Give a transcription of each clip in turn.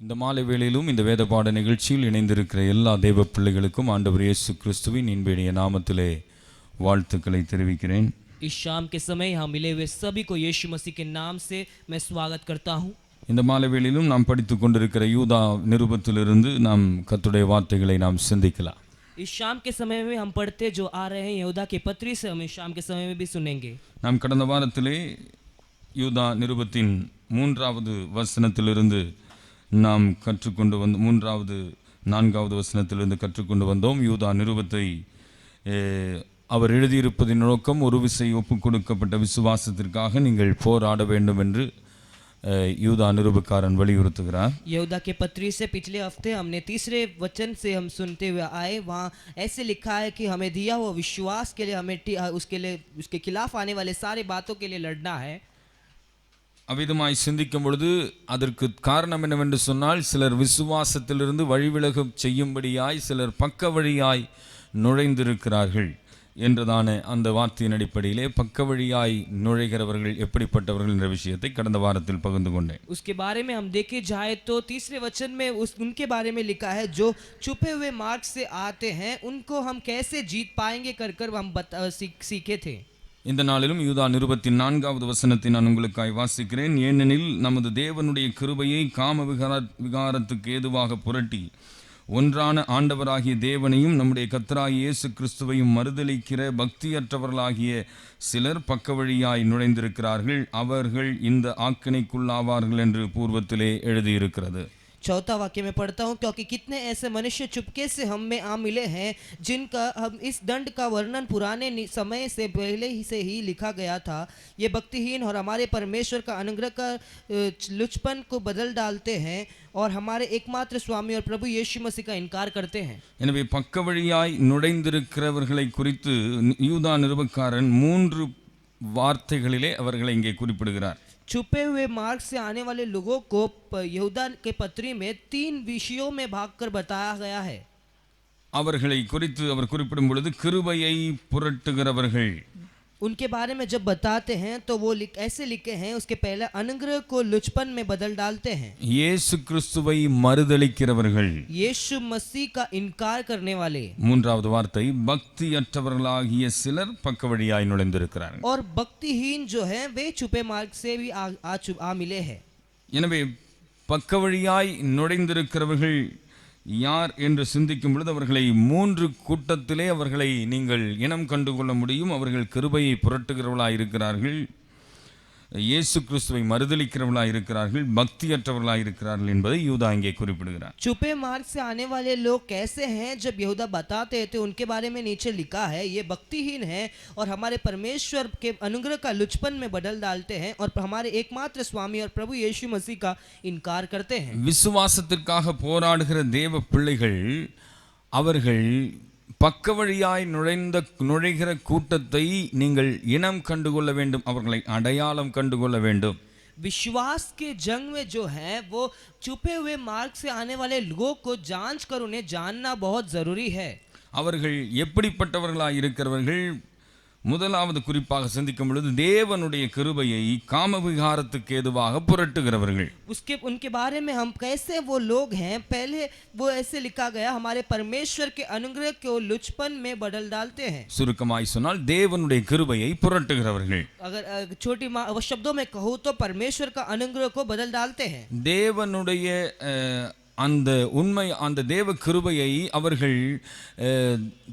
இந்த மாலை வேளையிலும் இந்த வேத பாட நிகழ்ச்சியில் இணைந்திருக்கிற எல்லா தேவ பிள்ளைகளுக்கும் ஆண்டவர் இயேசு கிறிஸ்துவின் இன்புடைய நாமத்திலே வாழ்த்துக்களை தெரிவிக்கிறேன். इस शाम के समय यहाँ मिले हुए सभी को यीशु मसीह के नाम से मैं स्वागत करता हूँ. இந்த மாலை வேளையிலும் நாம் படித்துக் கொண்டிருக்கிற யூதா நிருபத்திலிருந்து நாம் கர்த்தருடைய வார்த்தைகளை நாம் சிந்திக்கலாம். इस शाम के समय में हम पढ़ते जो आ रहे हैं यहूदा के पत्री से हम इस शाम के समय में भी सुनेंगे. நாம் கடந்த வாரத்திலே யூதா நிருபத்தின் 3வது வசனத்திலிருந்து நாம் கற்றுக்கொண்டு வந்து 3வது 4வது வசனத்திலிருந்து கற்றுக்கொண்டு வந்தோம். யூதா நிருபத்தை அவர் எழுதியிருப்பதின் நோக்கம் ஒரு விசை ஒப்புக் கொடுக்கப்பட்ட விசுவாசத்திற்காக நீங்கள் போராட வேண்டும் என்று யூதா நிருபக்காரன் வலியுறுத்துகிறார். यहूदा के पत्री से पिछले हफ्ते हमने तीसरे वचन से हम सुनते हुए आए, वहाँ ऐसे लिखा है कि हमें दिया हुआ विश्वास के लिए हमें उसके खिलाफ आने वाले सारे बातों के लिए लड़ना है. அவ்விதமாய் சிந்திக்கும் பொழுது அதற்கு காரணம் என்னவென்று சொன்னால், சிலர் விசுவாசத்திலிருந்து வழிவிலக செய்யும்படியாய் சிலர் பக்க வழியாய் நுழைந்திருக்கிறார்கள் என்றதான அந்த வார்த்தையின் அடிப்படையிலே பக்க வழியாய் நுழைகிறவர்கள் எப்படிப்பட்டவர்கள் என்ற விஷயத்தை கடந்த வாரத்தில் பகிர்ந்து கொண்டேன். उसके बारे में हम देखे जाए तो तीसरे वचन में उनके बारे में लिखा है जो छुपे हुए मार्ग से आते हैं उनको हम कैसे जीत पाएंगे कर हम सीखे थे. இந்த நாளிலும் யூதா நிருபத்தின் 4வது வசனத்தை நான் உங்களுக்காய் வாசிக்கிறேன். ஏனெனில் நமது தேவனுடைய கிருபையை காம விகாரத்துக்கு ஏதுவாக புரட்டி ஒன்றான ஆண்டவராகிய தேவனையும் நம்முடைய கர்த்தராகிய இயேசு கிறிஸ்துவையும் மறுதலிக்கிற பக்தியற்றவர்களாகிய சிலர் பக்க வழியாய் நுழைந்திருக்கிறார்கள், அவர்கள் இந்த ஆக்கினைக்குள்ளாவார்கள் என்று பூர்வத்திலே எழுதியிருக்கிறது. चौथा वाक्य में पढ़ता हूँ, क्योंकि कितने ऐसे मनुष्य चुपके से हम में आ मिले हैं जिनका हम इस दंड का वर्णन पुराने समय से पहले ही से ही लिखा गया था. ये भक्तिहीन और हमारे परमेश्वर का अनुग्रह का लुचपन को बदल डालते हैं और हमारे एकमात्र स्वामी और प्रभु यीशु मसीह का इनकार करते हैं. எனவே பக்க வழியாய் நுழைந்திருக்கிறவர்களை குறித்து யூதா நிருபக்காரன் 3 வார்த்தைகளிலே அவர்களை இங்கே குறிப்பிடுகிறார். छुपे हुए मार्ग से आने वाले लोगों को यहूदा के पत्री में 3 विषयों में भागकर बताया गया है. அவர்களை குறித்து அவர் குறிப்பிடும் பொழுது கிருபையை புரட்டுகிறவர்கள், उनके बारे में जब बताते हैं तो वो ऐसे लिखे हैं, उसके पहले अनुग्रह को लुचपन में बदल डालते हैं. இயேசு கிறிஸ்துவை மறுதலிக்கிறவர்கள், यीशु मसीह का इनकार करने वाले. 3வது வார்த்தை பக்தியற்றவர்களாகிய சிலர் பக்க வழியாய் நுழைந்திருக்கிறார்கள். और भक्तिहीन जो है वे छुपे मार्ग से भी आ मिले हैं. எனவே பக்க வழியாய் நுழைந்திருக்கிறவர்கள் யார் என்று சிந்திக்கும் பொழுது அவர்களை 3 கூட்டத்திலே அவர்களை நீங்கள் இனம் கண்டுகொள்ள முடியும். அவர்கள் கிருபையை புரட்டுகிறவர்களாய் இருக்கிறார்கள், இயேசு கிறிஸ்துவை மறுதலிக்கிறவர்களாய் இருக்கிறார்கள், பக்தியற்றவர்களாய் இருக்கிறார்கள் என்பதை யூதா இங்கே குறிப்பிடுகிறார். छुपे मार्ग से आने वाले लोग कैसे हैं जब यहूदा बताते थे उनके बारे में नीचे लिखा है, ये भक्तिहीन है और हमारे परमेश्वर के अनुग्रह का लुचपन में बदल डालते हैं और हमारे एकमात्र स्वामी और प्रभु यीशु मसीह का इनकार करते हैं. விசுவாசத்திற்காக போராடுகிற தேவ பிள்ளைகள் அவர்கள் பக்க வழியாய் நுழைகிற கூட்டத்தை நீங்கள் இனம் கண்டுகொள்ள வேண்டும், அவர்களை அடையாளம் கண்டுகொள்ள வேண்டும். विश्वास के जंग में जो है वो छुपे हुए मार्ग से आने वाले लोगों को जांच कर उन्हें जानना बहुत जरूरी है. அவர்கள் எப்படிப்பட்டவர்களாய் இருக்கிறவர்கள்? முதலாவது குறிப்பாக சிந்திக்கும் பொழுது தேவனுடைய கிருபையை காமவிகாரத்துக்கு ஏதுவாக புரட்டுகிறவர்கள். उनके बारे में हम कैसे वो लोग हैं, पहले वो ऐसे लिखा गया हमारे परमेश्वर के अनुग्रह को लुचपन में बदल डालते हैं. சுருக்கமாய் சொன்னால் தேவனுடைய கிருபையை புரட்டுகிறவர்கள். अगर छोटी शब्दों में कहूँ तो परमेश्वर का अनुग्रह को बदल डालते हैं. தேவனுடைய அந்த உண்மை அந்த தேவ கிருபையை அவர்கள்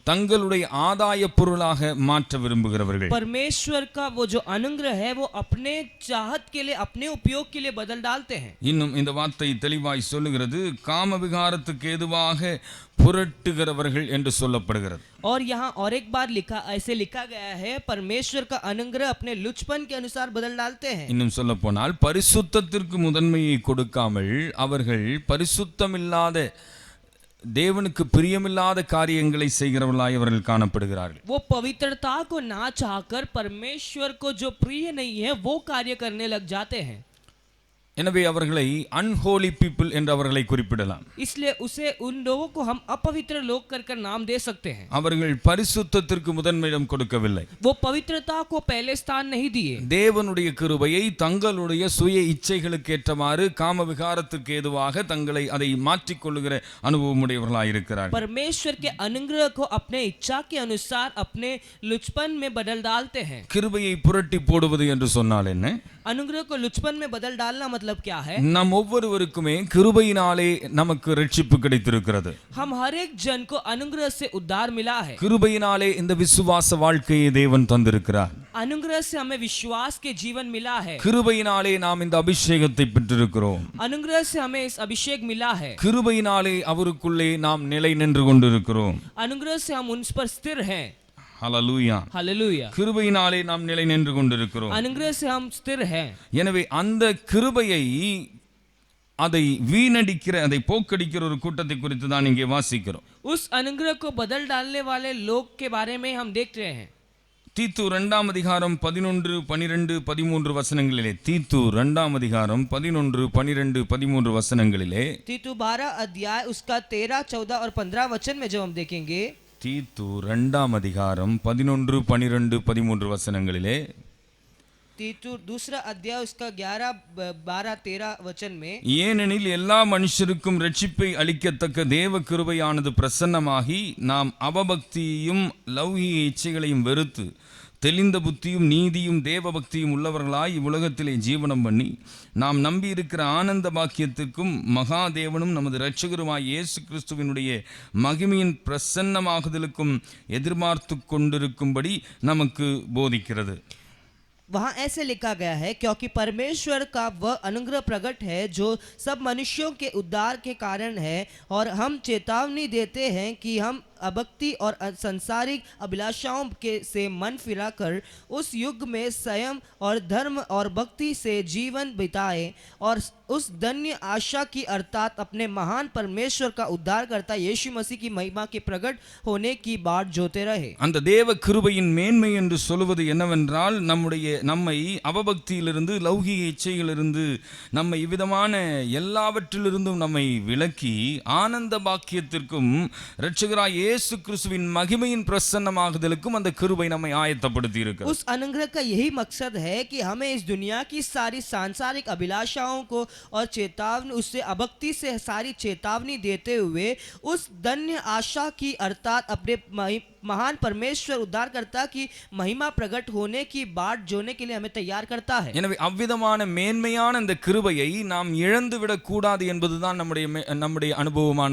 தங்களுடைய ஆதாய பொருளாக மாற்ற விரும்புகிறவர்கள். परमेश्वर का वो जो अनुग्रह है वो अपने चाहत के लिए अपने उपयोग के लिए बदल डालते हैं. இன்னும் இந்த வார்த்தை தெளிவாய் சொல்லுகிறது, காம விகாரத்துக்கு ஏதுவாக புரட்டுகிறவர்கள் என்று சொல்லப்படுகிறது. और यहाँ और एक बार ऐसे लिखा गया है, परमेश्वर का अनुग्रह अपने लुचपन के अनुसार बदल डालते हैं. இன்னும் சொல்ல போனால் பரிசுத்தத்திற்கு முதன்மையை கொடுக்காமல் அவர்கள் பரிசுத்தமில்லாத தேவனுக்கு பிரியமில்லாத காரியங்களை செய்கிறவர்களாய் அவர்கள் காணப்படுகிறார்கள். वो पवित्रता को ना चाहकर परमेश्वर को जो प्रिय नहीं है वो कार्य करने लग जाते हैं. எனவே அவர்களை அன்ஹோலி பீப்புள் என்று அவர்களை குறிப்பிடலாம். इसलिए उसे उन लोगों को हम अपवित्र लोग कर नाम दे सकते हैं. அவர்கள் பரிசுத்தத்திற்கு முதன்மையிடம் கொடுக்கவில்லை. वो पवित्रता को पहले स्थान नहीं दिए. தேவனுடைய கிருபையை தங்களுடைய சுய இச்சைகளுக்கு ஏற்றமாறு காம விகாரத்துக்கு ஏதுவாக தங்களை அதை மாற்றிக்கொள்ளுகிற அனுபவமுடையவர்களாய் இருக்கிறார்கள். परमेश्वर के अनुग्रह को अपने इच्छा के अनुसार अपने लुचपन में बदल डालते हैं. கிருபையை புரட்டி போடுவது என்று சொன்னால் என்ன? अनुग्रह को लुचपन में बदल डालना मतलब क्या है? நம் ஒவ்வொருவருக்குமே கிருபையினாலே நமக்கு ரட்சிப்பு கிடைத்திருக்கிறது. हम हर एक जन को अनुग्रह से उद्धार मिला है. கிருபையினாலே இந்த விசுவாச வாழ்க்கையை தேவன் தந்திருக்கிறார். अनुग्रह से हमें विश्वास के जीवन मिला है. கிருபையினாலே நாம் இந்த அபிஷேகத்தை பெற்றிருக்கிறோம். अनुग्रह से हमें इस अभिषेक मिला है. கிருபையினாலே அவருக்குள்ளே நாம் நிலை நின்று கொண்டிருக்கிறோம். अनुग्रह से हम उन पर स्थिर हैं. ஹல்லேலூயா. हालेलुया. கிருபையினாலே நாம் நிலை நின்று கொண்டிருக்கிறோம். अनुग्रह से हम स्थिर हैं. எனவே அந்த கிருபையை அதை வீணடிக்கிற அதை போக்கடிக்கிற ஒரு கூட்டத்தை குறித்து தான் இங்கே வாசிக்கிறோம். उस अनुग्रह को बदल डालने वाले लोग के बारे में हम देख रहे हैं. தீத்து 2 அதிகாரம் 11, 12, 13 வசனங்களிலே தீத்து 2 அதிகாரம் 11, 12, 13 வசனங்களிலே तीतु 12 अध्याय उसका 13, 14 और 15 वचन में जब हम देखेंगे தீத்து 2 அதிகாரம் 11, 12, 13 வசனங்களிலே तीतु दूसरा अध्याय उसका 11, 12, 13 वचन में ஏனெனில் எல்லா மனுஷருக்கும் ரட்சிப்பை அளிக்கத்தக்க தேவ கிருபையானது பிரசன்னமாகி நாம் அவபக்தியையும் லௌகிக இச்சைகளையும் வெறுத்து தெளிந்த புத்தியும் நீதியும் தேவ பக்தியும் உள்ளவர்களாய் இவ்வுலகத்திலே ஜீவனம் பண்ணி நாம் நம்பியிருக்கிற ஆனந்த பாக்கியத்துக்கும் மகாதேவனும் நமது இரட்சகருமாய் இயேசு கிறிஸ்துவினுடைய மகிமையின் பிரசன்னமாகுதலுக்கும் எதிர்பார்த்து கொண்டிருக்கும்படி நமக்கு போதிக்கிறது. वहाँ ऐसे लिखा गया है, क्योंकि परमेश्वर का वह अनुग्रह प्रकट है जो सब मनुष्यों के उद्धार के कारण है, और हम चेतावनी देते हैं कि हम अभक्ति और संसारिक अभिलाषाओं के से मन फिराकर उस युग में संयम और धर्म और भक्ति से जीवन बिताए और उस धन्य आशा की अर्थात अपने महान परमेश्वर का उद्धारकर्ता यीशु मसीह की महिमा के प्रकट होने की बाट जोते रहे. அந்த தேவ கிருபையின் மேன்மை என்று சொல்வது என்னவென்றால் நம்மை அவபக்தியிலிருந்து லௌகிக இச்சைகளிலிருந்து நம்மை இவ்விதமான எல்லாவற்றிலிருந்தும் நம்மை விலக்கி ஆனந்த பாக்கியத்திற்கும் இரட்சகராய் இயேசு கிறிஸ்துவின் மகிமையின் பிரசன்னமாகுதலுக்கும் அந்த கிருபை நம்மை ஆயத்தப்படுத்தி இருக்கிறது. उस अनुग्रह का यही मकसद है कि हमें इस दुनिया की सारी सांसारिक अभिलाषाओं को और चेतावनी उससे अभक्ति से सारी चेतावनी देते हुए उस धन्य आशा की अर्थात अपने महान परमेश्वर उद्धारकर्ता की महिमा प्रकट होने की बाट जोने के लिए हमें तैयार करता है. எனவே அவ்விதமான மேன்மையான இந்த கிருபையை நாம் இழந்து விடக் கூடாது என்பதுதான் நம்முடைய அனுபவமான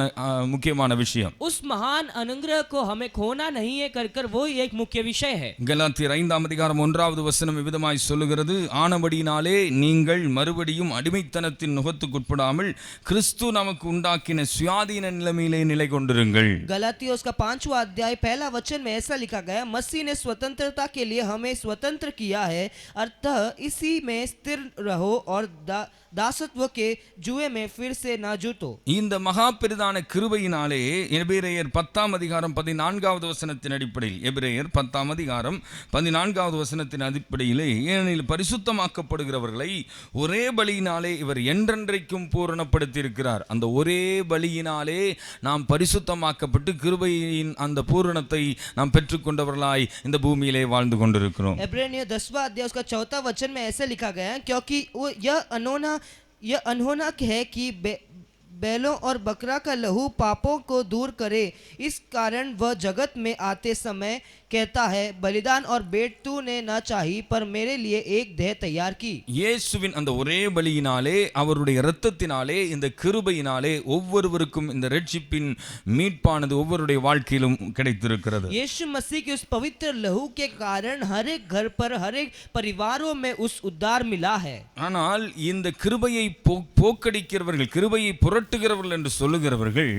முக்கியமான விஷயம். उस महान अनुग्रह को हमें खोना नहीं है कर वो एक मुख्य विषय है. கலாத்தியர் 5 அதிகாரம் 1வது வசனம் இவ்விதமாய் சொல்லுகிறது, ஆனபடியினாலே நீங்கள் மறுபடியும் அடிமைத்தனத்தின் நுகத்துக்குட்படாமல் கிறிஸ்து நமக்கு உண்டாக்கின சுயாதீன நிலைமையிலே நிலை கொண்டிருங்கள். गलातियों उसका 5वां अध्याय पहला वचन में ऐसा लिखा गया, मसीह ने स्वतंत्रता के लिए हमें स्वतंत्र किया है, अतः इसी में स्थिर रहो और दासत्व के जुए में फिर से ना जुटो. இந்த மகா பெரிதான கிருபையினாலே எபிரேயர் 10 அதிகாரம் 14வது வசனத்தின் அடிப்படையில் எபிரேயர் 10 அதிகாரம் 14வது வசனத்தின் அடிப்படையிலே ஏனெனில் பரிசுத்தமாக்கப்படுகிறவர்களை ஒரே பலியினாலே இவர் என்றென்றைக்கும் பூரணப்படுத்தி இருக்கிறார். அந்த ஒரே பலியினாலே நாம் பரிசுத்தமாக்கப்பட்டு கிருபையின் அந்த பூரணத்தை நாம் பெற்றுக்கொண்டவர்களாய் இந்த பூமியிலே வாழ்ந்து கொண்டிருக்கிறோம். इब्रानियों 10वां अध्याय उसका 4था वचन में ऐसे लिखा गया है, क्योंकि यह अनहोना है कि बैलों और बकरा का लहू पापों को दूर करे, इस कारण वह जगत में आते समय कहता है, बलिदान और भेंट तूने न चाही पर मेरे लिए एक देह तैयार की. இயேசுவின் அந்த ஒரே பலியினாலே அவருடைய இரத்தத்தினாலே இந்த கிருபையினாலே ஒவ்வொருவருக்கும் இந்த ரட்சிப்பின் மீட்பானது ஒவ்வொருடைய வாழ்க்கையிலும் கிடைத்திருக்கிறது. यीशु मसीह के उस पवित्र लहू के कारण हर एक घर पर हर एक परिवारों में उस उद्धार मिला है. ஆனால் இந்த கிருபையை போக்கடிக்கிறவர்கள் கிருபையை புரட்டுகிறவர்கள் என்று சொல்லுகிறவர்கள்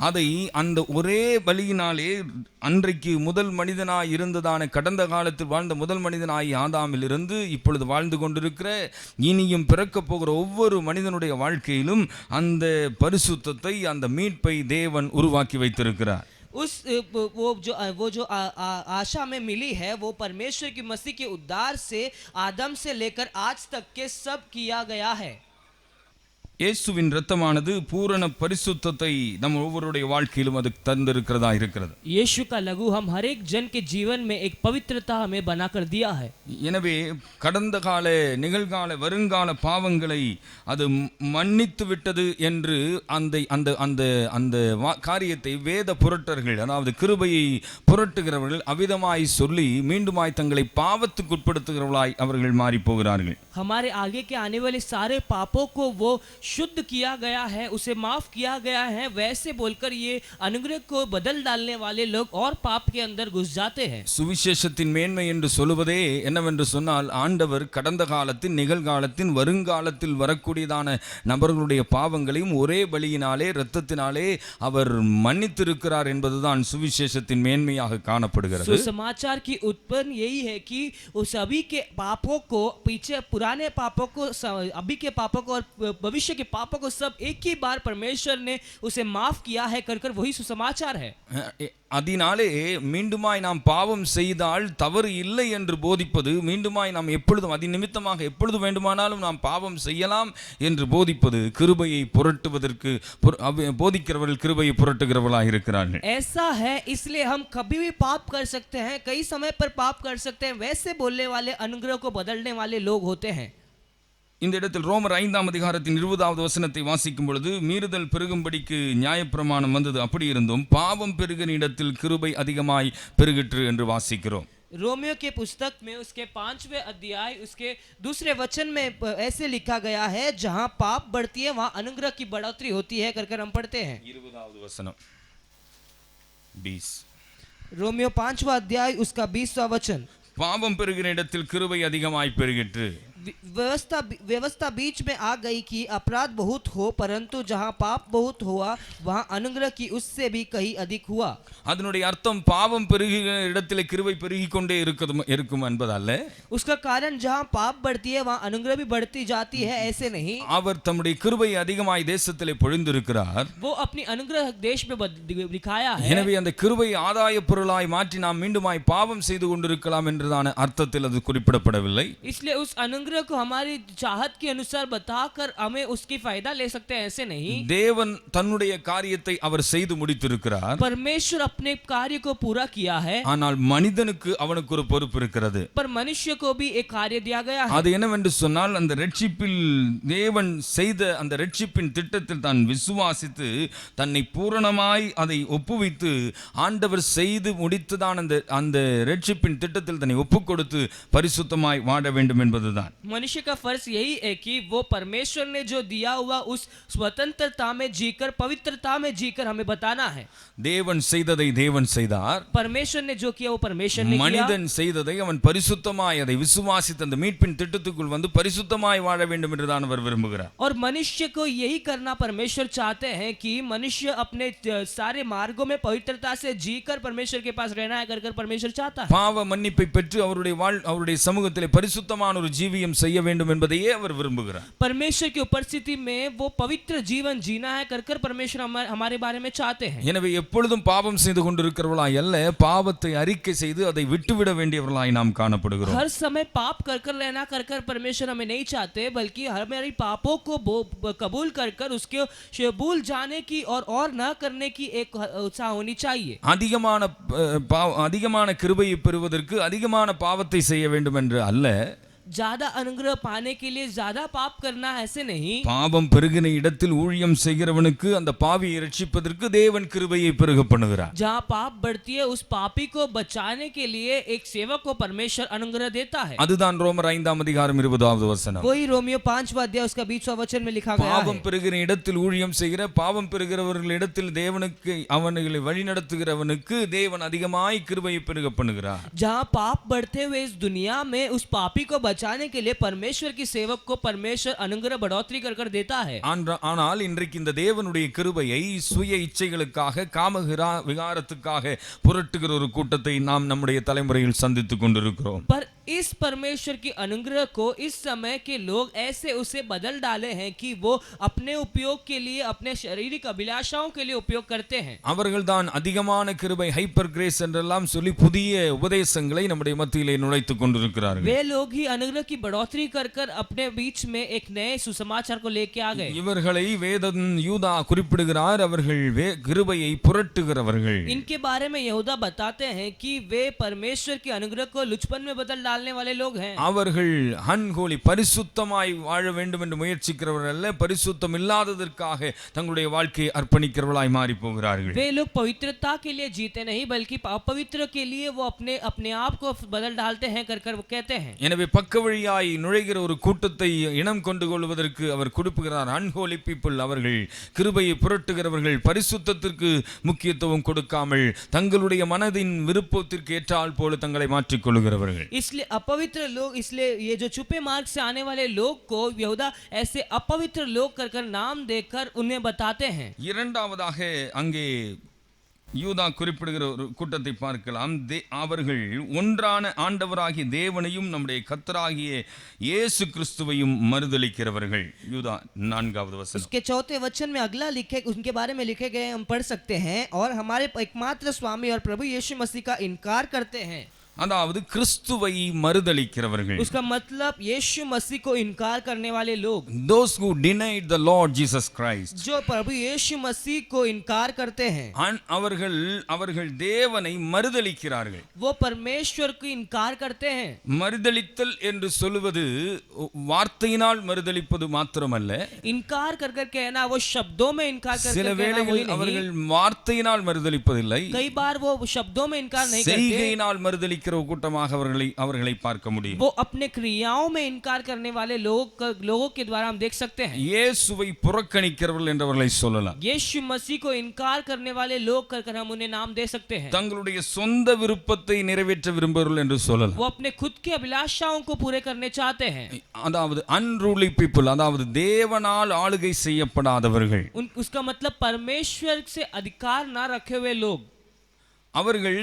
அதை அந்த ஒரே பலியினாலே அன்றைக்கு முதல் மனிதனாய் இருந்ததான கடந்த காலத்தில் வாழ்ந்த முதல் மனிதனாய் ஆதாமில் இருந்து இப்பொழுது வாழ்ந்து கொண்டிருக்கிற இனியும் பிறக்க போகிற ஒவ்வொரு மனிதனுடைய வாழ்க்கையிலும் அந்த பரிசுத்தத்தை அந்த மீட்பை தேவன் உருவாக்கி வைத்திருக்கிறார். उस वो जो आशा में मिली है वो परमेश्वर की मसीह के उद्धार से आदम से लेकर आज तक के सब किया गया है. இயேசுவின் இரத்தமானது பூரண பரிசுத்தத்தை நம் ஒவ்வொருடைய வாழ்க்கையிலும் அது தந்திருக்கிறதா இருக்கிறது. यीशु का लहू हम हर एक जन के जीवन में एक पवित्रता हमें बनाकर दिया है. எனவே கடந்த கால நிகழ்கால வருங்கால பாவங்களை அது மன்னித்து விட்டது என்று அந்த அந்த அந்த அந்த காரியத்தை வேத புரட்டர்கள், அதாவது கிருபையை புரட்டுகிறவர்கள் அவிதமாய் சொல்லி மீண்டுமாய் தங்களை பாவத்துக்கு உட்படுத்துகிறவர்களாய் அவர்கள் மாறி போகிறார்கள். हमारे आगे के आने वाले सारे पापों को वो शुद्ध किया गया है, उसे माफ किया गया है, वैसे बोलकर ये अनुग्रह को बदल डालने वाले लोग और पाप के अंदर घुस जाते हैं. சுவிசேஷத்தின் மேன்மை என்று சொல்வதே என்னவென்று சொன்னால், ஆண்டவர் கடந்த காலத்தின் நிகழ்காலத்தின் வருங்காலத்தில் வரக்கூடியதான நபர்களுடைய பாவங்களையும் ஒரே பலியினாலே இரத்தத்தினாலே அவர் மன்னித்திருக்கிறார் என்பதுதான் சுவிசேஷத்தின் மேன்மையாக காணப்படுகிறது. समाचार की उत्पन्न यही है कि उस सभी के पापों को, पीछे पुराने पापों को, अभी के पापों को और भविष्य के पापों को सब एक ही बार परमेश्वर ने उसे माफ किया है कर वही सुसमाचार है. அதனாலே மீண்டுமாய் நாம் பாவம் செய்தால் தவறு இல்லை என்று போதிப்பது, மீண்டுமாய் நாம் எப்பொழுதும் அதி நிமித்தமாக எப்பொழுது வேண்டுமானாலும் நாம் பாவம் செய்யலாம் என்று போதிப்பது கிருபையை புரட்டுவதற்கு போதிக்கிறவர்கள் கிருபையை புரட்டுகிறவர்களாக இருக்கிறார்கள். ऐसा है, इसलिए हम कभी भी पाप कर सकते हैं, कई समय पर पाप कर सकते हैं, वैसे बोलने वाले अनुग्रह को बदलने वाले लोग होते हैं. இந்த இடத்தில் ரோமர் 5ஆம் அதிகாரத்தின் 20வது வசனத்தை வாசிக்கும் பொழுது, மீறுதல் பெருகும்படிக்கு நியாயப்பிரமாணம் வந்தது, அப்படி இருந்தும் பாவம் பெருகின இடத்தில் கிருபை அதிகமாய் பெருகிற்று என்று வாசிக்கிறோம். रोमियो के पुस्तक में उसके 5वें अध्याय उसके दूसरे वचन में ऐसे लिखा गया है, जहां पाप बढ़ती है वहां अनुग्रह की बढ़ोतरी होती है कर हम पढ़ते हैं. 20வது वचனம் 20. रोमियो 5वां अध्याय उसका 20वां वचन, பாவம் பெருகின இடத்தில் கிருபை அதிகமாய் பெருகிற்று. व्यवस्था बीच में आ गई कि अपराध बहुत हो, परंतु जहां पाप बहुत हुआ वहां अनुग्रह की उससे भी कहीं अधिक हुआ. அதனுடைய அர்த்தம் பாவம் பெருகின இடத்திலே கிருபை பெருகிக் கொண்டே இருக்கும் என்பதல்ல. उसका कारण जहां पाप बढ़ती है वहां अनुग्रह भी बढ़ती जाती है, ऐसे नहीं. அவர் தம்முடைய கிருபையை அதிகமாய் தேசத்திலே பொழிந்திருக்கிறார். वो अपनी अनुग्रह देश में दिखाया है. எனவே அந்த கிருபையை ஆதாய பொருளாய் மாற்றி நாம் மீண்டுமாய் பாவம் செய்து கொண்டிருக்கலாம் என்றதான அர்த்தத்தில் அது குறிப்பிடப்படவில்லை. इसलिए उस अनुग्रह को हमारी चाहत के अनुसार बताकर हमें उसकी फायदा ले सकते हैं, ऐसे नहीं. தேவன் தன்னுடைய காரியத்தை அவர் செய்து முடித்திருக்கிறார். परमेश्वर अपने कार्य को पूरा किया है. ஆனால் மனிதனுக்கு அவனுக்கு ஒரு பொறுப்பு இருக்கிறது. पर मनुष्य को भी एक कार्य दिया गया है. அது என்னவென்று சொன்னால், அந்த ரட்சிப்பில் தேவன் செய்த அந்த ரட்சிப்பின் திட்டத்தில் தான் விசுவாசித்து தன்னை பூரணமாய் அதை ஒப்புவித்து ஆண்டவர் செய்து முடித்ததான் அந்த ரட்சிப்பின் திட்டத்தில் தன்னை ஒப்புக் கொடுத்து பரிசுத்தமாய் வாழ வேண்டும் என்பதுதான். मनुष्य का फर्ज यही है कि वो परमेश्वर ने जो दिया हुआ उस स्वतंत्रता में जीकर, पवित्रता में जीकर हमें बताना है. தேவன் செய்ததை தேவன் செய்தார். परमेश्वर ने जो किया वो परमेश्वर ने किया. மனிதன் செய்ததை அவன் பரிசுத்தமாய் அதை விசுவாசித்து அந்த மீட்பின் திட்டத்துக்குள் வந்து பரிசுத்தமாய் வாழ வேண்டும் என்று தான் அவர் விரும்புகிறார். और मनुष्य को यही करना परमेश्वर चाहते हैं कि मनुष्य अपने सारे मार्गों में पवित्रता से जीकर परमेश्वर के पास रहना है कर परमेश्वर चाहता है. பாவ மன்னிப்பை பெற்று அவருடைய சமூகத்திலே பரிசுத்தமான ஒரு ஜீவியம் செய்ய வேண்டும் என்பதையே அவர் விரும்புகிறார். परमेश्वर की उपस्थिति में वो पवित्र जीवन जीना है कर परमेश्वर हमारे बारे में चाहते हैं. எனவே எப்பொழுதும் பாவம் செய்து கொண்டிருக்கிறவர்களாய் அல்ல, பாவத்தை அறிக்கை செய்து அதை விட்டுவிட வேண்டியவர்களாய் நாம் காணப்படுகிறோம். हर समय पाप कर लेना कर परमेश्वर हमें नहीं चाहते, बल्कि हमारे पापों को कबूल कर उसके भूल जाने की और न करने की एक उत्साह होनी चाहिए. அதிகமான கிருபையை பெறுவதற்கு அதிகமான பாவத்தை செய்ய வேண்டும் என்று அல்ல. ज्यादा अनुग्रह पाने के लिए ज्यादा पाप करना, ऐसे नहीं. பாவம் பெருகின இடத்தில் ஊழியம் செய்கிறவனுக்கு அந்த பாவியை ரட்சிப்பதற்கு தேவன் கிருபையை பெருக பண்ணுகிறார். जहाँ पाप बढ़ती है उस पापी को बचाने के लिए एक सेवक को परमेश्वर अनुग्रह देता है. அதுதான் ரோமர் 5ஆம் அதிகாரம் 20வது வசனம். वही रोमियो 5वां अध्याय उसका 20वां वचन में लिखा गया है. பாவம் பெருகின இடத்தில் ஊழியம் செய்கிற பாவம் பெறுகிறவர்களிடத்தில் தேவனுக்கு அவர்களை வழிநடத்துகிறவனுக்கு தேவன் அதிகமாய் கிருபையை பெருக பண்ணுகிறார். जहाँ पाप बढ़ते हुए इस दुनिया में उस पापी को बचाने के लिए परमेश्वर की सेवक को परमेश्वर अनुग्रह बढ़ोतरी कर देता है. ஆனால் இன்றைக்கு இந்த தேவனுடைய கிருபையை சுய இச்சைகளுக்காக காம விகாரத்துக்காக புரட்டுகிற ஒரு கூட்டத்தை நாம் நம்முடைய தலைமுறையில் சந்தித்துக் கொண்டிருக்கிறோம். पर इस परमेश्वर की अनुग्रह को इस समय के लोग ऐसे उसे बदल डाले हैं कि वो अपने उपयोग के लिए, अपने शारीरिक अभिलाषाओं के लिए उपयोग करते हैं। அவர்கள்தான் அதிகமான கிருபை, ஹைப்பர் கிரேஸ் என்றெல்லாம் சொல்லி புதிய உபதேசங்களை நம்முடைய மத்தியிலே நுழைத்துக் கொண்டிருக்கிறார்கள். वे लोग ही अनुग्रह की बढ़ोतरी कर कर अपने बीच में एक नए सुसमाचार को लेके आ गए। இவர்களை வேதம் யூதா குறிப்பிடுகிறார், அவர்கள் கிருபையை புரட்டுகிறவர்கள். इनके बारे में यहूदा बताते हैं कि वे परमेश्वर की अनुग्रह को लुचपन में बदल डालने वाले लोग हैं। அவர்கள் அன்ஹோலி, பரிசுத்தமாய் வாழ வேண்டும் என்று முயற்சிக்கிறவர்கள் அல்ல, பரிசுத்தம் இல்லாததற்காக தங்களுடைய வாழ்க்கையை அர்ப்பணிக்கிறவர்களாய் மாறி போகிறார்கள். वे लोग पवित्रता के लिए जीते नहीं बल्कि अपवित्र के लिए वो अपने आप को बदल डालते हैं कर कर वो कहते हैं। எனவே பக்க வழியாய் நுழைகிற ஒரு கூட்டத்தை இனம் கொண்டு கொள்வதற்கு அவர் கொடுப்புகிறார். அன்ஹோலி பீப்புள், அவர்கள் கிருபையை புரட்டுகிறவர்கள், பரிசுத்தத்திற்கு முக்கியத்துவம் கொடுக்காமல் தங்களுடைய மனதின் விருப்பத்திற்கு ஏற்றால் போல தங்களை மாற்றிக் கொள்கிறவர்கள். इसलिए अपवित्र लोग, इसलिए ये जो छुपे मार्ग से आने वाले लोग को यहूदा ऐसे अपवित्र लोग कर कर नाम देकर उन्हें बताते हैं। இரண்டாவதாக அங்கே யூதா குறிப்பிடுகிற ஒரு கூட்டத்தை பார்க்கலாம். அவர்கள் ஒன்றான ஆண்டவராகிய தேவனையும் நம்முடைய கர்த்தராகிய இயேசு கிறிஸ்துவையும் மறுதலிக்கிறவர்கள். யூதா 4வது வசனம். उसके चौथे वचन में अगला लिखे, उनके बारे में लिखे गए हम पढ़ सकते हैं, और हमारे एकमात्र स्वामी और प्रभु यीशु मसीह का इनकार करते हैं। அதாவது கிறிஸ்துவை மறுதலிக்கிறவர்கள். उसका मतलब यीशु मसीह को इनकार करने वाले लोग, those who denied the Lord Jesus Christ, जो प्रभु यीशु मसीह को इनकार करते हैं, அவர்கள் தேவனை மறுதலிக்கிறார்கள். वो परमेश्वर को इनकार करते हैं। மறுதலித்தல் என்று சொல்வது வார்த்தையினால் மறுதலிப்பது மாத்திரமல்ல, इनकार कर कर कहना, वो शब्दों में इनकार कर சில कर कहना வேளைகளில் वही नहीं। அவர்கள் வார்த்தையினால் மறுதலிப்பதில்லை, कई बार वो शब्दों में इनकार नहीं करते, செய்கையினால் மறுதலிக்கிற கூட்டமாக அவர்களை பார்க்க முடியும். वो अपने क्रियाओं में इनकार करने वाले लोगों के द्वारा हम देख सकते हैं। இயேசுவை புறக்கணிக்கிறவர்கள் என்றவர்களை சொல்லலாம். यीशु मसीह को इनकार करने वाले लोग कर हम उन्हें नाम दे सकते हैं। தங்களுடைய சொந்த விருப்பத்தை நிறைவேற்ற விரும்புகிறவர்கள் என்று சொல்லலாம். वो अपने खुद की अभिलाषाओं को पूरे करने चाहते हैं। அதாவது unruly people, அதாவது தேவனால் ஆளுகை செய்யப்படாதவர்கள். उसका मतलब परमेश्वर से अधिकार ना रखे हुए लोग, அவர்கள்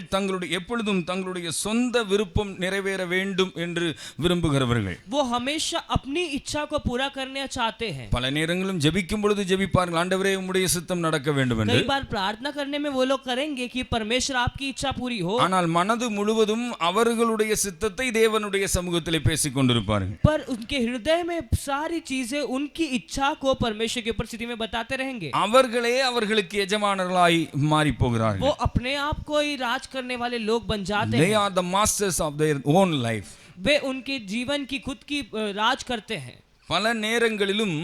எப்பொழுதும் தங்களுடைய சொந்த விருப்பம் நிறைவேற வேண்டும் என்று விரும்புகிறவர்கள். वो हमेशा अपनी इच्छा को पूरा करना चाहते हैं। பல நேரங்களிலும் ஜெபிக்கும் பொழுது ஜெபிப்பார்கள், ஆண்டவரே உம்முடைய சித்தம் நடக்க வேண்டும் என்று. कई बार प्रार्थना करने में वो लोग करेंगे कि परमेश्वर आपकी इच्छा पूरी हो, ஆனால் மனது முழுவதும் அவர்களுடைய சித்தத்தை தேவனுடைய சமூகத்திலே பேசிக் கொண்டிருப்பார்கள். पर उनके हृदय में सारी चीजें उनकी इच्छा को परमेश्वर की उपस्थिति में बताते रहेंगे। அவர்களே அவர்களுக்கு எஜமானர்களாய் மாறி போகிறார்கள். वो अपने आप को ही राज करने वाले लोग बन जाते They हैं। are the masters of their own life. वे उनके जीवन की खुद की राज करते हैं। பல நேரங்களிலும்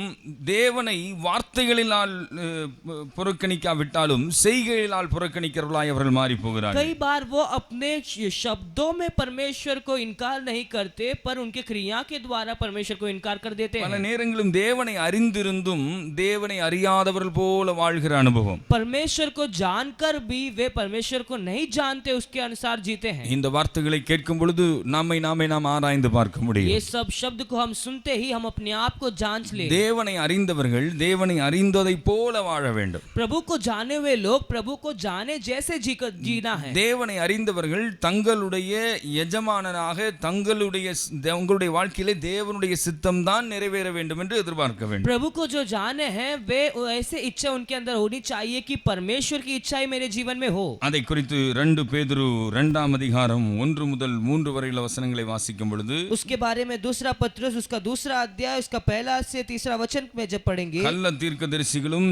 தேவனை வார்த்தைகளினால் புறக்கணிக்காவிட்டாலும் செய்கைகளால் புறக்கணிக்கிறவர்களாய் அவர்கள் மாறி போகிறார்கள். कई बार वो अपने शब्दों में परमेश्वर को इनकार नहीं करते, पर उनके क्रिया के द्वारा परमेश्वर को इनकार कर देते हैं। பல நேரங்களிலும் தேவனை அறிந்திருந்தும் தேவனை அறியாதவர்கள் போல வாழ்கிற அனுபவம். परमेश्वर को जानकर भी वे परमेश्वर को नहीं जानते, उसके अनुसार जीते हैं। இந்த வார்த்தைகளை கேட்கும் பொழுது நாம் ஆராய்ந்து பார்க்க முடியும். ये सब शब्द को हम सुनते ही हम अपने आप को जांच ले। தேவனை அறிந்தவர்கள் தேவனை அறிந்ததை போல வாழ வேண்டும். प्रभु को जाने हुए लोग प्रभु को जाने जैसे जीना है। தேவனை அறிந்தவர்கள் தங்களுடைய எஜமானனாக தங்களுடைய வாழ்க்கையிலே தேவனுடைய சித்தம் தான் நிறைவேற வேண்டும் என்று எதிர்பார்க்க வேண்டும். प्रभु को जो जाने हैं वे ऐसे इच्छा उनके अंदर होनी चाहिए कि परमेश्वर की इच्छा ही मेरे जीवन में हो। அதை குறித்து 2 பேதுரு 2ஆம் அதிகாரம் 1 முதல் 3 வரையில வசனங்களை வாசிக்கும் பொழுது, उसके बारे में दूसरा पत्रस उसका दूसरा अध्याय उसका पहला से तीसरा वचन में जब पढ़ेंगे, கள்ள தீர்க்கதரிசிகளும்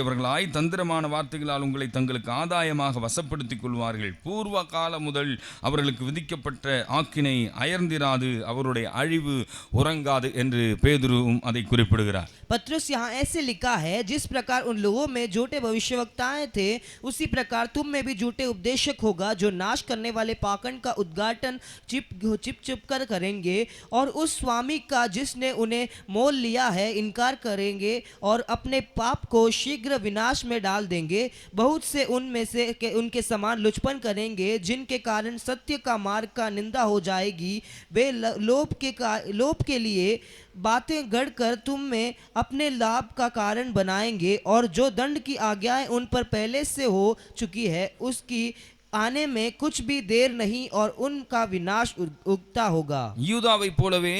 அவர்களாய் தந்திரமான வார்த்தைகளால் உங்களை தங்களுக்கு ஆதாயமாக வசப்படுத்திக் கொள்வார்கள். பூர்வ காலம் முதல் அவர்களுக்கு விதிக்கப்பட்ட ஆக்கினை அயர்ந்திராது, அவருடைய அழிவு உறங்காது என்று பேதுருவும் அதை குறிப்பிடுகிறார். पत्रस यहाँ ऐसे लिखा है, जिस प्रकार उन लोगों में झूठे भविष्यवक्ताएं थे उसी प्रकार तुम में भी झूठे उपदेशक होगा, जो नाश करने वाले पाखंड का उद्घाटन चिप कर करेंगे और उस स्वामी का जिसने उन्हें मोल लिया है इनकार करेंगे और अपने पाप को शीघ्र विनाश में डाल देंगे। बहुत से उनमें से उनके समान लुचपन करेंगे, जिनके कारण सत्य का मार्ग का निंदा हो जाएगी। वे लोभ के लिए बातें गढ़कर तुम में अपने लाभ का कारण बनाएंगे, और जो दंड की आज्ञाएं उन पर पहले से हो चुकी है उसकी आने में कुछ भी देर नहीं और उनका विनाश उगता होगा। யூதாவை போலவே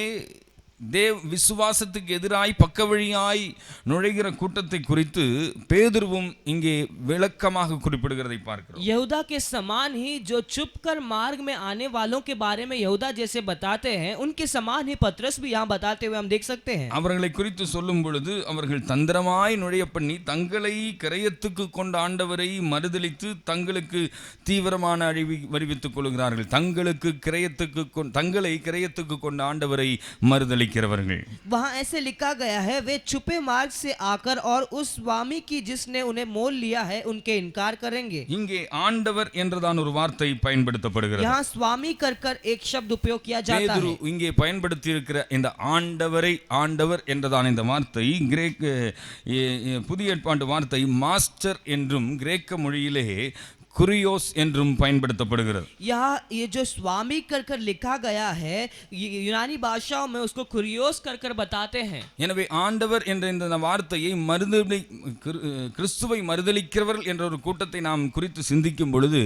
விசுவாசத்துக்கு எதிராய் பக்க வழியாய் நுழைகிற கூட்டத்தை குறித்து பேதுருவும் இங்கே விளக்கமாக குறிப்பிடுகிறதை பார்க்கிறோம். यहूदा के समान ही जो चुपकर मार्ग में आने वालों के बारे में यहूदा जैसे बताते हैं, उनके समान ही पतरस भी यहाँ बताते हुए हम देख सकते हैं. அவர்களை குறித்து சொல்லும் பொழுது அவர்கள் தந்திரமாய் நுழைய பண்ணி தங்களை கிரயத்துக்கு கொண்ட ஆண்டவரை மறுதலித்து தங்களுக்கு தீவிரமான அழிவை வருவித்துக் கொள்கிறார்கள். தங்களை கிரயத்துக்கு கொண்ட ஆண்டவரை மறுதலி वहाँ ऐसे लिखा गया है, वे छुपे मार्ग से आकर और उस स्वामी की जिसने उन्हें मोल लिया है उनके इनकार करेंगे. இங்கே ஆண்டவர் என்றதான ஒரு வார்த்தை பயன்படுத்தப்படுகிறது. यहाँ स्वामी कर एक शब्द उपयोग किया जाता है. பேதுரு இங்கே பயன்படுத்தி இருக்கிற இந்த ஆண்டவர் என்றதான இந்த வார்த்தை கிரேக்க புதிய ஏற்பாட்டு வார்த்தை மாஸ்டர் என்றும் கிரேக்க மொழியிலே कुरियोस என்றும் பயன்படுத்தப்படுகிறது. यहाँ ये जो स्वामी कर लिखा गया है, यूनानी भाषाओं में उसको कुरियोस कर बताते हैं. எனவே ஆண்டவர் என்ற இந்த வார்த்தையை கிறிஸ்துவை மறுதலிக்கிறவர்கள் என்ற ஒரு கூட்டத்தை நாம் குறித்து சிந்திக்கும் பொழுது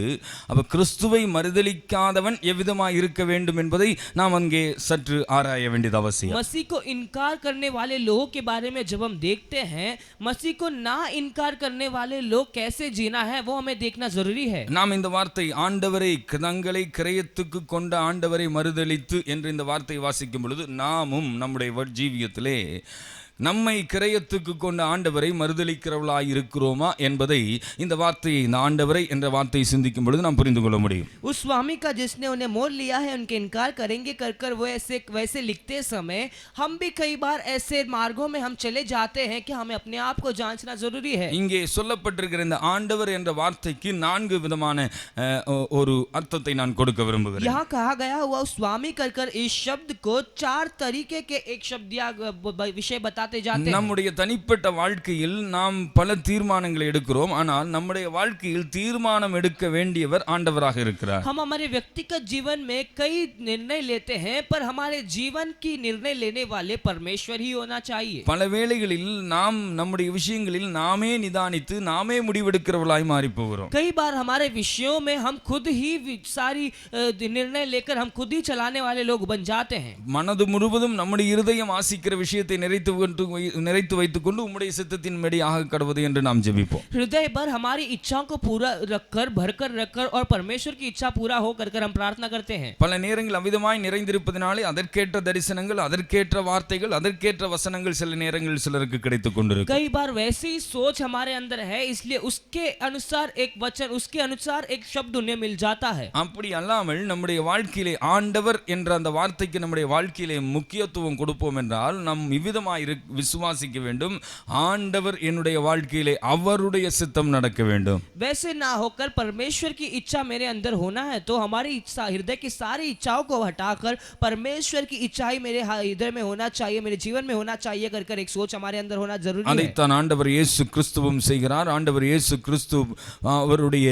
அப்ப கிறிஸ்துவை மறுதலிக்காதவன் எவ்விதமாய் இருக்க வேண்டும் என்பதை நாம் அங்கே சற்று ஆராய வேண்டியது அவசியம். मसीह को इनकार करने वाले लोगों के बारे में जब हम देखते हैं, मसीह को ना इनकार करने वाले लोग कैसे जीना है वो हमें देखना जरूरी. நாம் இந்த வார்த்தை ஆண்டவரை தங்களை கிரயத்துக்கு கொண்ட ஆண்டவரை மறுதலித்து என்று இந்த வார்த்தை வாசிக்கும் பொழுது நாமும் நம்முடைய ஜீவியத்திலே நம்மை கிரயத்துக்கு கொண்ட ஆண்டவரை மறுதலிக்கிறவர்களாய் இருக்கிறோமா என்பதை இந்த வார்த்தையை இந்த ஆண்டவரை என்ற வார்த்தையை சிந்திக்கும் பொழுது நாம் புரிந்து கொள்ள முடியும். उस स्वामी का जिसने उन्हें मोल लिया है उनके इनकार करेंगे कर वो वैसे लिखते समय हम भी कई बार ऐसे मार्गों में हम चले जाते हैं कि हमें अपने आप को जांचना जरूरी है. இங்கே சொல்லப்பட்டிருக்கிற இந்த ஆண்டவர் என்ற வார்த்தைக்கு 4 விதமான ஒரு அர்த்தத்தை நான் கொடுக்க விரும்புகிறேன். यहाँ कहा गया हुआ उस स्वामी कर इस शब्द को 4 तरीके के एक शब्द या विषय बताते जाते हैं. நம்முடைய தனிப்பட்ட வாழ்க்கையில் நாம் பல தீர்மானங்களை எடுக்கிறோம், ஆனால் நம்முடைய வாழ்க்கையில் தீர்மானம் எடுக்க வேண்டியவர் ஆண்டவராக இருக்கிறார். हम हमारे व्यक्तिगत जीवन में कई निर्णय लेते हैं, पर हमारे जीवन की निर्णय लेने वाले परमेश्वर ही होना चाहिए. பல வேளைகளில் நாம் நம்முடைய விஷயங்களில் நாமே நிதானித்து நாமே முடிவெடுக்கிறவர்களாய் மாறி போகிறோம். कई बार हमारे विषयों में हम खुद ही सारी निर्णय लेकर हम खुद ही चलाने वाले लोग बन जाते हैं. மனது முழுவதும் நம்முடைய இருதயம் ஆசிக்கிற விஷயத்தை நிறைத்து வைத்துக் கொண்டு உம்முடைய சித்தத்தின்படி ஆக கடவுது என்று நாம் ஜெபிப்போம். हृदय भर हमारी इच्छाओं को पूरा भरकर रखकर और परमेश्वर की इच्छा पूरा हो कर हम प्रार्थना करते हैं. பல நேரங்கள் அவிதமாய் நிறைந்திருப்பதனாலே அதற்கேற்ற தரிசனங்கள், அதற்கேற்ற வார்த்தைகள், அதற்கேற்ற வசனங்கள் சில நேரங்களில் சிலருக்கு கிடைத்துக் கொண்டிருக்கும். कई बार वैसी सोच हमारे अंदर है, इसलिए उसके अनुसार एक वचन, उसके अनुसार एक शब्द उन्हें मिल जाता है. அப்படி அல்லாமல் நம்முடைய வாழ்க்கையிலே ஆண்டவர் என்ற அந்த வார்த்தைக்கு நம்முடைய வாழ்க்கையிலே முக்கியத்துவம் கொடுப்போம் என்றால் நாம் இவ்விதமாய் விசுவாசிக்க வேண்டும், ஆண்டவர் என்னுடைய வாழ்க்கையிலே அவருடைய சித்தம் நடக்க வேண்டும். वैसे ना होकर परमेश्वर की इच्छा मेरे अंदर होना है तो हमारी इच्छा, हृदय की सारी इच्छाओं को हटाकर परमेश्वर की इच्छा ही मेरे हृदय में होना चाहिए, मेरे जीवन में होना चाहिए कर एक सोच हमारे अंदर होना जरूरी है. அதைத்தான் ஆண்டவர் இயேசு கிறிஸ்துவும் செய்கிறார். ஆண்டவர் இயேசு கிறிஸ்து அவருடைய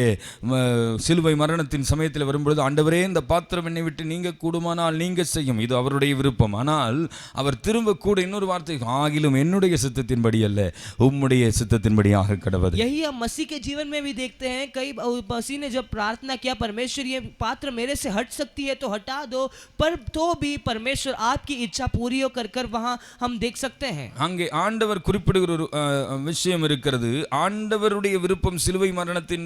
சிலுவை மரணத்தின் சமயத்தில் வரும்பொழுது ஆண்டவரே இந்த பாத்திரம் என்னை விட்டு நீங்க கூடுமானால் நீங்க செய்யும், இது அவருடைய விருப்பம். ஆனால் அவர் திரும்ப கூட இன்னொரு வார்த்தை, ஆகிலும் என்னுடைய சித்தத்தின்படி அல்ல உம்முடைய சித்தத்தின்படியாக கடவது. यही हम मसीह के जीवन में भी देखते हैं. कई मसीह ने जब प्रार्थना किया, परमेश्वर ये पात्र मेरे से हट सकती है तो हटा दो, पर तो भी परमेश्वर आपकी इच्छा पूरी हो कर वहां हम देख सकते हैं. அங்கே ஆண்டவர் குறிப்பிடுகிற ஒரு விஷயம் இருக்கிறது. ஆண்டவருடைய விருப்பம் சிலுவை மரணத்தின்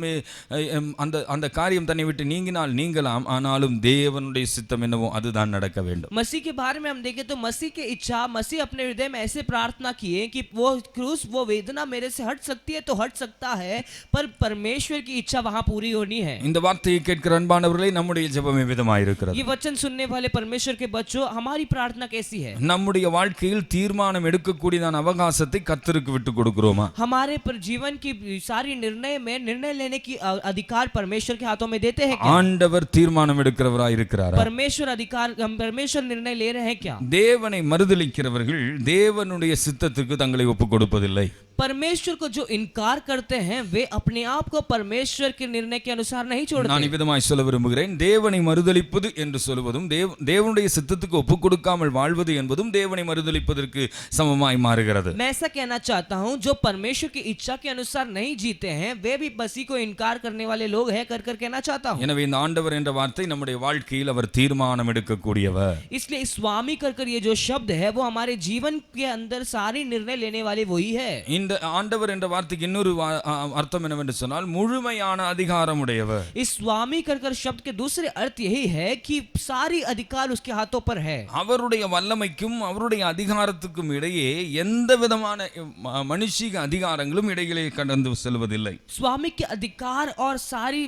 அந்த அந்த காரியம் தன்னை விட்டு நீங்கினால் நீங்கலாம், ஆனாலும் தேவனுடைய சித்தம் என்னவோ அதுதான் நடக்க வேண்டும். मसीह के बारे में हम देखें तो मसीह की इच्छा, मसीह अपने हृदय में ऐसे प्रार्थना किए कि वो क्रूस, वो वेदना मेरे से हट सकती है तो हट सकता है, पर परमेश्वर की इच्छा वहां पूरी होनी है. இந்த வார்த்தையை கேட்கிற அன்பானவர்களே, நம்முடைய ஜெபம் விதமாக இருக்கிறது. ये वचन सुनने वाले परमेश्वर के बच्चों, हमारी प्रार्थना कैसी है? நம்முடைய வாழ்க்கையில் தீர்மானம் எடுக்கக்கூடியதான அவகாசத்தை கர்த்தருக்கு விட்டு கொடுக்கிறோமா? हमारे पर जीवन की सारी निर्णय में निर्णय लेने की अधिकार परमेश्वर के हाथों में देते हैं क्या? ஆண்டவர் தீர்மானம் எடுக்கிறவராய் இருக்கிறாரா? परमेश्वर निर्णय ले रहे हैं क्या? தேவனை மறுதலிக்கிறவர்கள் தேவனுடைய சித்தத்துக்கு தங்களை ஒப்புக் கொடுப்பதில்லை. परमेश्वर को जो इनकार करते हैं वे अपने आप को परमेश्वर के निर्णय के अनुसार नहीं छोड़ते। நான் இவ்விதமாய் சொல்ல விரும்புகிறேன், தேவனை மறுதலிப்பது என்று சொல்வதும் தேவனுடைய சித்தத்துக்கு ஒப்புக் கொடுக்காமல் வாழ்வது என்பதும் தேவனை மறுதலிப்பதற்கு சமமாய் மாறுகிறது. मैं ऐसा कहना चाहता हूं, जो परमेश्वर की इच्छा के अनुसार नहीं जीते हैं वे भी मसीह को इनकार करने वाले लोग हैं कर कहना चाहता हूं। எனவே இந்த ஆண்டவர் என்ற வார்த்தை நம்முடைய வாழ்க்கையில் அவர் தீர்மானம் எடுக்கக்கூடியவர். इसलिए स्वामी कर ये जो शब्द है वो हमारे जीवन के अंदर सारी निर्णय लेने वाले वही है। இந்த ஆண்டவர் என்ற வார்த்தைக்கு இன்னொரு அர்த்தம் என்னவென்று சொன்னால் முழுமையான அதிகாரம் உடையவர். इस स्वामी कर शब्द के दूसरे अर्थ यही है कि सारी अधिकार उसके हाथों पर है। அவருடைய வல்லமைக்கும் அவருடைய அதிகாரத்துக்கும் இடையே எந்த விதமான மனுஷிக அதிகாரங்களும் இடையிலே கடந்து செல்வதில்லை. स्वामी के अधिकार और सारी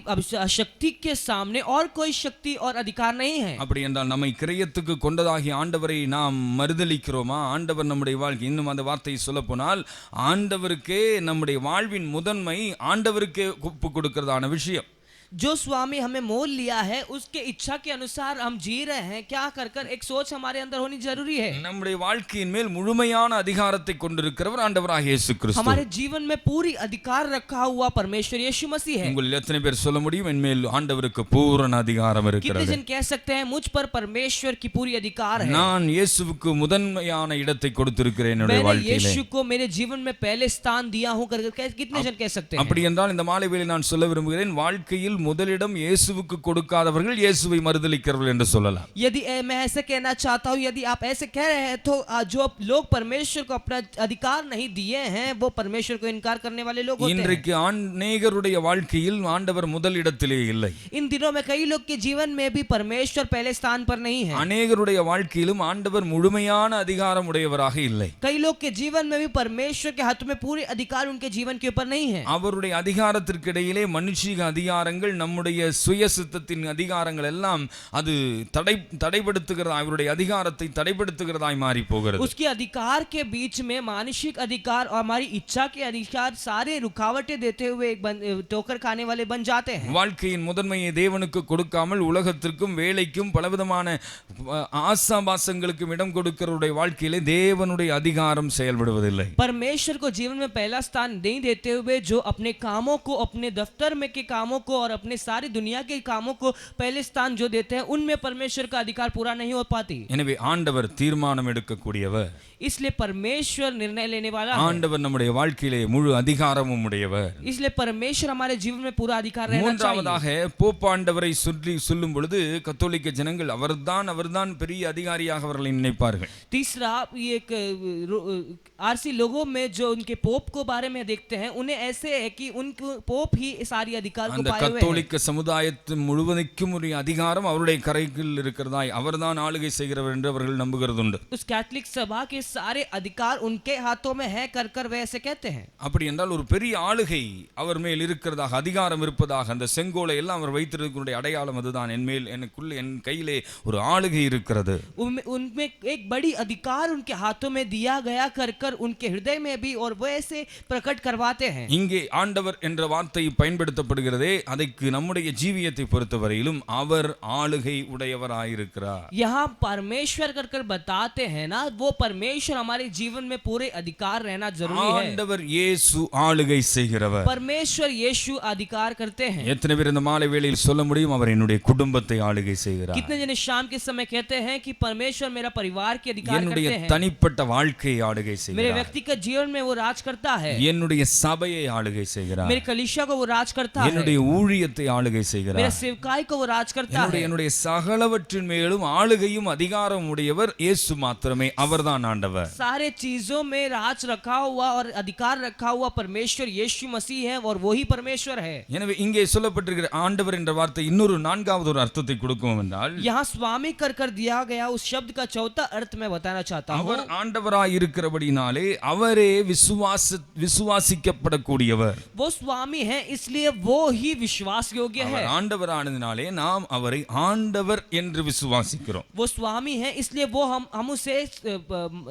शक्ति के सामने और कोई शक्ति और अधिकार नहीं है। அப்படி என்றால் நம்மை கிரயத்துக்கு கொண்டதாகி ஆண்டவரை நாம் மறுதலிக்கிறோமா? ஆண்டவர் நம்முடைய வாழ்க்கை, இன்னும் அந்த வார்த்தையை சொல்ல போனால் ஆண்டவருக்கே நம்முடைய வாழ்வின் முதன்மை ஆண்டவருக்கே ஒப்பு கொடுக்கிறதான விஷயம். जो स्वामी हमें मोल लिया है उसके इच्छा के अनुसार हम जी रहे हैं क्या कर एक सोच हमारे अंदर होनी जरूरी है। நம்முடைய வாழ்க்கையின் மேல் முழுமையான அதிகாரத்தை கொண்டிருக்கிறவர் ஆண்டவராகிய இயேசு கிறிஸ்து. हमारे जीवन में पूरी अधिकार रखा हुआ परमेश्वर यीशु मसीह है। உங்களில் எத்தனை பேர் சொல்ல முடியும் என் மேல் ஆண்டவருக்கு பூரண அதிகாரம் இருக்கிறது? कितने जन कह सकते हैं मुझ पर परमेश्वर की पूरी अधिकार है? நான் இயேசுவுக்கு முதன்மையான இடத்தை கொடுத்திருக்கிறேன் என்னுடைய வாழ்க்கையிலே. मैंने यीशु को मेरे जीवन में पहले स्थान दिया हूं कर कितने जन कह सकते हैं? அப்படி என்றால் இந்த மாலை வேளையில் நான் சொல்ல விரும்புகிறேன், வாழ்க்கையில் முதலிடம் இயேசுவுக்கு கொடுக்காதவர்கள் இயேசுவை மறுதலிக்கிறவர்கள் என்று சொல்லலாம். यदि मैं ऐसे कहना चाहता हूं, यदि आप ऐसे कह रहे हैं तो जो लोग परमेश्वर को अपना अधिकार नहीं दिए हैं वो परमेश्वर को इनकार करने वाले लोग होते हैं। இன்றைக்கு அநேகருடைய வாழ்க்கையில் ஆண்டவர் முதலிடத்திலே இல்லை. इन दिनों में कई लोग के जीवन में भी परमेश्वर पहले स्थान पर नहीं है। அநேகருடைய வாழ்க்கையிலும் ஆண்டவர் முழுமையான அதிகாரம் உடையவராக இல்லை. कई लोग के जीवन में भी परमेश्वर के हाथ में पूरे अधिकार उनके जीवन के ऊपर नहीं है। அவருடைய அதிகாரத்திற்கு இடையிலே மனுஷிக அதிகாரங்கள் நம்முடைய சுய சித்தத்தின் அதிகாரங்கள் எல்லாம் அது தடைப்படுத்துகிறதா, அவருடைய அதிகாரத்தை தடைப்படுத்துகிறதாய் மாறி போகிறது. उसके अधिकार के बीच में मानसिक अधिकार और हमारी इच्छा के अधिकार सारे रुकावटें देते हुए ठोकर खाने वाले बन जाते हैं। வாழ்க்கையின் முதன்மையை தேவனுக்கு கொடுக்காமல் உலகத்திற்கும் வேலைக்கும் பலவிதமான ஆசாபாசங்களுக்கும் இடம் கொடுக்கிறவருடைய வாழ்க்கையிலே தேவனுடைய அதிகாரம் செயல்படுவதில்லை. परमेश्वर को जीवन में पहला स्थान नहीं देते हुए जो अपने कामों को, अपने दफ्तर में के कामों को और अपने सारी दुनिया के कामों को पहले स्थान जो देते हैं उनमें परमेश्वर का अधिकार पूरा नहीं हो पाती। எனவே ஆண்டவர் தீர்மானம் எடுக்கக்கூடியவர். इसलिए परमेश्वर निर्णय लेने वाला है। ஆண்டவர் நம்முடைய வாழ்க்கையிலே முழு அதிகாரமும் உடையவர். इसलिए परमेश्वर हमारे जीवन में पूरा अधिकार रहना चाहिए। மூன்றாவதாக போப் ஆண்டவரை சொல்லும் பொழுது கத்தோலிக்க ஜனங்கள் அவர்தான் பெரிய அதிகாரியாக அவர்களை நினைப்பார்கள். तीसरा एक आरसी लोगों में जो उनके पोप को बारे में देखते हैं उन्हें ऐसे है कि उनको पोप ही सारी अधिकार को पाए हुए हैं। கத்தோலிக்க சமுதாயத்தின் முழுவதுக்கும் ஒரு அதிகாரம் அவருடைய கரையில் இருக்கிறதாய் அவர்தான் ஆளுகை செய்கிறவர் என்று அவர்கள் நம்புகிறதுண்டு. उस कैथोलिक सभा के सारे अधिकार उनके हाथों में है कर वे ऐसे कहते हैं। அப்படி என்றால் ஒரு பெரிய ஆளுகை அவர் மேல் இருக்கிறதாக, அதிகாரம் இருப்பதாக, அந்த செங்கோலை எல்லாம் அவர் வைத்திருக்கிற அடையாளம் அதுதான். என் மேல், எனக்குள்ள, என் கையிலே ஒரு ஆளுகை இருக்கிறது. उनमें एक बड़ी अधिकार उनके हाथों में दिया गया कर उनके हृदय में भी और वो ऐसे प्रकट करवाते हैं। இங்கே ஆண்டவர் என்ற வார்த்தை பயன்படுத்தப்படுகிறதே, அதற்கு நம்முடைய ஜீவியத்தை பொறுத்தவரையிலும் அவர் ஆளுகை உடையவராயிருக்கிறார். यहाँ परमेश्वर कर बताते हैं ना, वो परमेश्वर हमारे जीवन में पूरे अधिकार रहना जरूरी है। ஆண்டவர் இயேசு ஆளுகை செய்கிறவர். परमेश्वर यीशु अधिकार करते हैं। எத்தனை பேர் இந்த மாலை வேளையில் சொல்ல முடியும் அவர் என்னுடைய குடும்பத்தை ஆளுகை செய்கிறார்? कितने जने शाम के समय कहते हैं कि परमेश्वर मेरा परिवार के अधिकार करते என்னுடைய हैं, தனிப்பட்ட வாழ்க்கையை ஆளுகை मेरे செய்கிறார், व्यक्तिगत जीवन में वो राज करता है, என்னுடைய சபையை ஆளுகை செய்கிறார், मेरे कलीसिया को वो राज करता है, என்னுடைய ஊழியத்தை ஆளுகை मेरे செய்கிறார், सेवकाई को वो राज करता है। என்னுடைய சகலவற்றின் மேலும் ஆளுகையும் அதிகாரம் உடையவர் இயேசு மாத்திரமே, அவர்தான் ஆண்டவர். सारे चीजों में राज रखा हुआ और अधिकार रखा हुआ परमेश्वर यीशु मसीह है और वही परमेश्वर है। எனவே இங்கே சொல்லப்பட்டிருக்கிற ஆண்டவர் என்ற வார்த்தை இன்னொரு நான்காவது ஒரு அர்த்தத்தை கொடுக்கும் என்றால், यहाँ स्वामी कर दिया गया उस शब्द का चौथा अर्थ मैं बताना चाहता हूँ। அவர் ஆண்டவராய் இருக்கிறபடினாலே அவரே விசுவாசிக்கப்படக்கூடியவர். वो स्वामी है इसलिए वो ही विश्वास योग्य है। அவர் ஆண்டவரானதினாலே நாம் அவரை ஆண்டவர் என்று விசுவாசிக்கிறோம். वो स्वामी है इसलिए वो हम उसे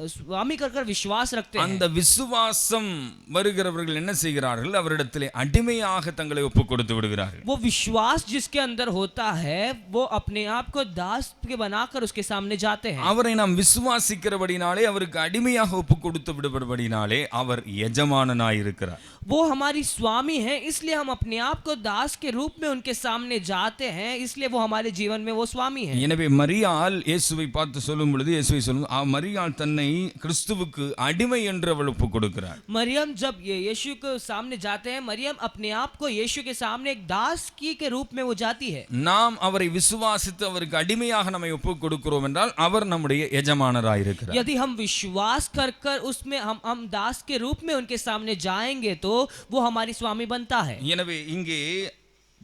स्वामी कर विश्वास रखते हैं। அந்த விசுவாசம் வருகிறவர்கள் என்ன செய்கிறார்கள்? அவரிடத்திலே அடிமையாக தங்களை ஒப்புக் கொடுத்து விடுகிறார்கள். वो विश्वास जिसके अंदर होता है वो अपने आप को दास के बनाकर उसके सामने जाते हैं। அவரை நாம் விசுவாசிக்கிறபடினாலே, அவருக்கு அடிமையாக ஒப்புக் கொடுத்து விடுபடுபடினாலே அவர் எஜமானனாய் இருக்கிறார். वो हमारी स्वामी है, इसलिए हम अपने आप को दास के रूप में उनके सामने जाते हैं, इसलिए वो हमारे जीवन में वो स्वामी है। எனவே மரியாள் இயேசுவை பார்த்து சொல்லும் பொழுது, இயேசுவை சொல்லும், மரியாள் தன்னை கிறிஸ்துவுக்கு அடிமை என்று அவள் ஒப்புக் கொடுக்கிறார். मरियम जब ये यीशु के सामने जाते हैं, मरियम अपने आप को यीशु के सामने एक दास की के रूप में वो जाती है। நாம் அவரை விசுவாசித்து அவருக்கு அடிமையாக நம்மை ஒப்புக் கொடுக்கிறோம் என்றால் அவர் நம்முடைய எஜமானராய் இருக்கிறார். यदि हम विश्वास कर उसमें हम दास के रूप में उनके सामने जाएंगे तो वो हमारी स्वामी बनता है। எனவே இங்கே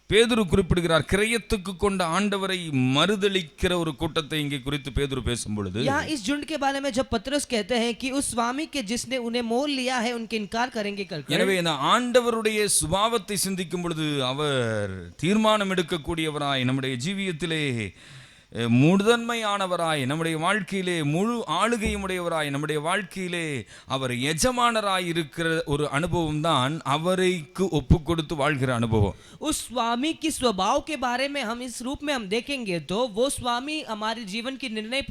பேதுரு குறிப்பிடுகிறார், கிரயத்துக்கு கொண்ட ஆண்டவரை மறுதலிக்கிற ஒரு கூட்டத்தை இங்கே குறித்து பேதுரு பேசும் பொழுது, यहाँ इस झुंड के बारे में जब पतरस कहते हैं कि उस स्वामी के जिसने उन्हें मोल लिया है उनके इनकार करेंगे करके, எனவே இந்த ஆண்டவருடைய சுபாவத்தை சிந்திக்கும் பொழுது அவர் தீர்மானம் எடுக்கக்கூடியவராய், நம்முடைய ஜீவியத்திலே முதன்மையானவராய், நம்முடைய வாழ்க்கையிலே முழு ஆளுகையும் உடையவராய், நம்முடைய வாழ்க்கையிலே அவர் எஜமானராய் இருக்கிற ஒரு அனுபவம் தான் அவரைக்கு ஒப்பு கொடுத்து வாழ்கிற அனுபவம். उस स्वामी की स्वभाव के बारे में हम इस रूप में हम देखेंगे तो वो स्वामी हमारे जीवन की निर्णय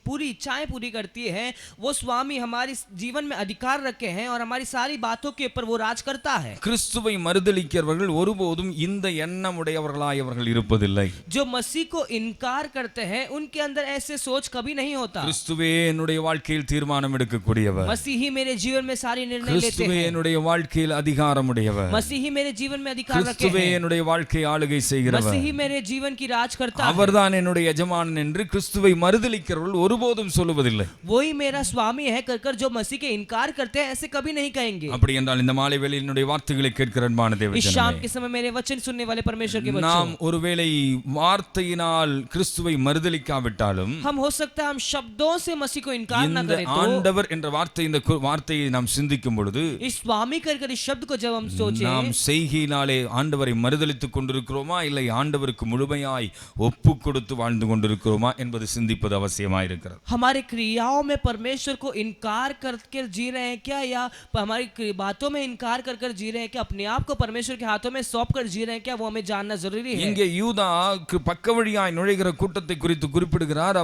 पूरी इच्छाएं पूरी करती है। वो स्वामी हमारे जीवन में अधिकार रखे हैं और हमारी सारी बातों के ऊपर वो राज करता है। கிறிஸ்துவை மறுதலிக்கிறவர்கள் ஒருபோதும் இந்த எண்ணம் உடையவர்களாய் அவர்கள் இருப்பதில்லை. जो मसीह को इनकार करते हैं उनके अंदर ऐसे सोच कभी नहीं होता। கிறிஸ்துவே என்னுடைய வாழ்க்கையில் தீர்மானம் எடுக்கக்கூடியவர், मसीह ही मेरे जीवन में सारी निर्णय लेते கிறிஸ்துவே हैं, என்னுடைய வாழ்க்கையில் அதிகாரம் உடையவர், मसीह ही मेरे जीवन में अधिकार रखे கிறிஸ்துவே हैं, என்னுடைய வாழ்க்கையை ஆளுகை செய்கிறவர், मसीह ही मेरे जीवन की राज करता है। அவர்தான் என்னுடைய எஜமானன் என்று கிறிஸ்துவை மறுதலிக்கிறவர்கள் ஒருபோதும் சொல்லுவதில்லை. वही मेरा स्वामी है कर जो मसीह के इनकार करते हैं ऐसे कभी नहीं कहेंगे। அப்படி என்றால் இந்த மாலை வேளையில் என்னுடைய வார்த்தைகளை கேட்கிற அன்பான इस शाम தேவஜனமே, के समय मेरे वचन सुनने वाले परमेश्वर के बच्चों, நாம் ஒருவேளை வார்த்தையினால் கிறிஸ்துவை மறுதலிக்காவிட்டாலும், हम हो सकता है हम शब्दों से मसीह को इनकार न இந்த करें तो ஆண்டவர் என்ற வார்த்தை, இந்த வார்த்தையை நாம் சிந்திக்கும் பொழுது इस स्वामी कर इस शब्द को जब हम सोचें, நாம் செய்கையினாலே ஆண்டவரை மறுதலித்துக் கொண்டிருக்கிறோமா, இல்லை ஆண்டவருக்கு முழுமையாய் ஒப்பு கொடுத்து வாழ்ந்து கொண்டிருக்கிறோமா என்பது சிந்திப்பது அவசியமாயிருக்கிறது. हमारे क्रियाओं में परमेश्वर को इनकार करके जी रहे हैं क्या, या हमारी बातों में इनकार कर जी रहे हैं कि अपने आप को परमेश्वर के हाथों में सौंप कर जी रहे हैं क्या, वो हमें जानना जरूरी है। இங்கே யூதா பக்க வழியாய் நுழைகிற கூட்டத்தை குறித்து குறிப்பிடுகிறார்.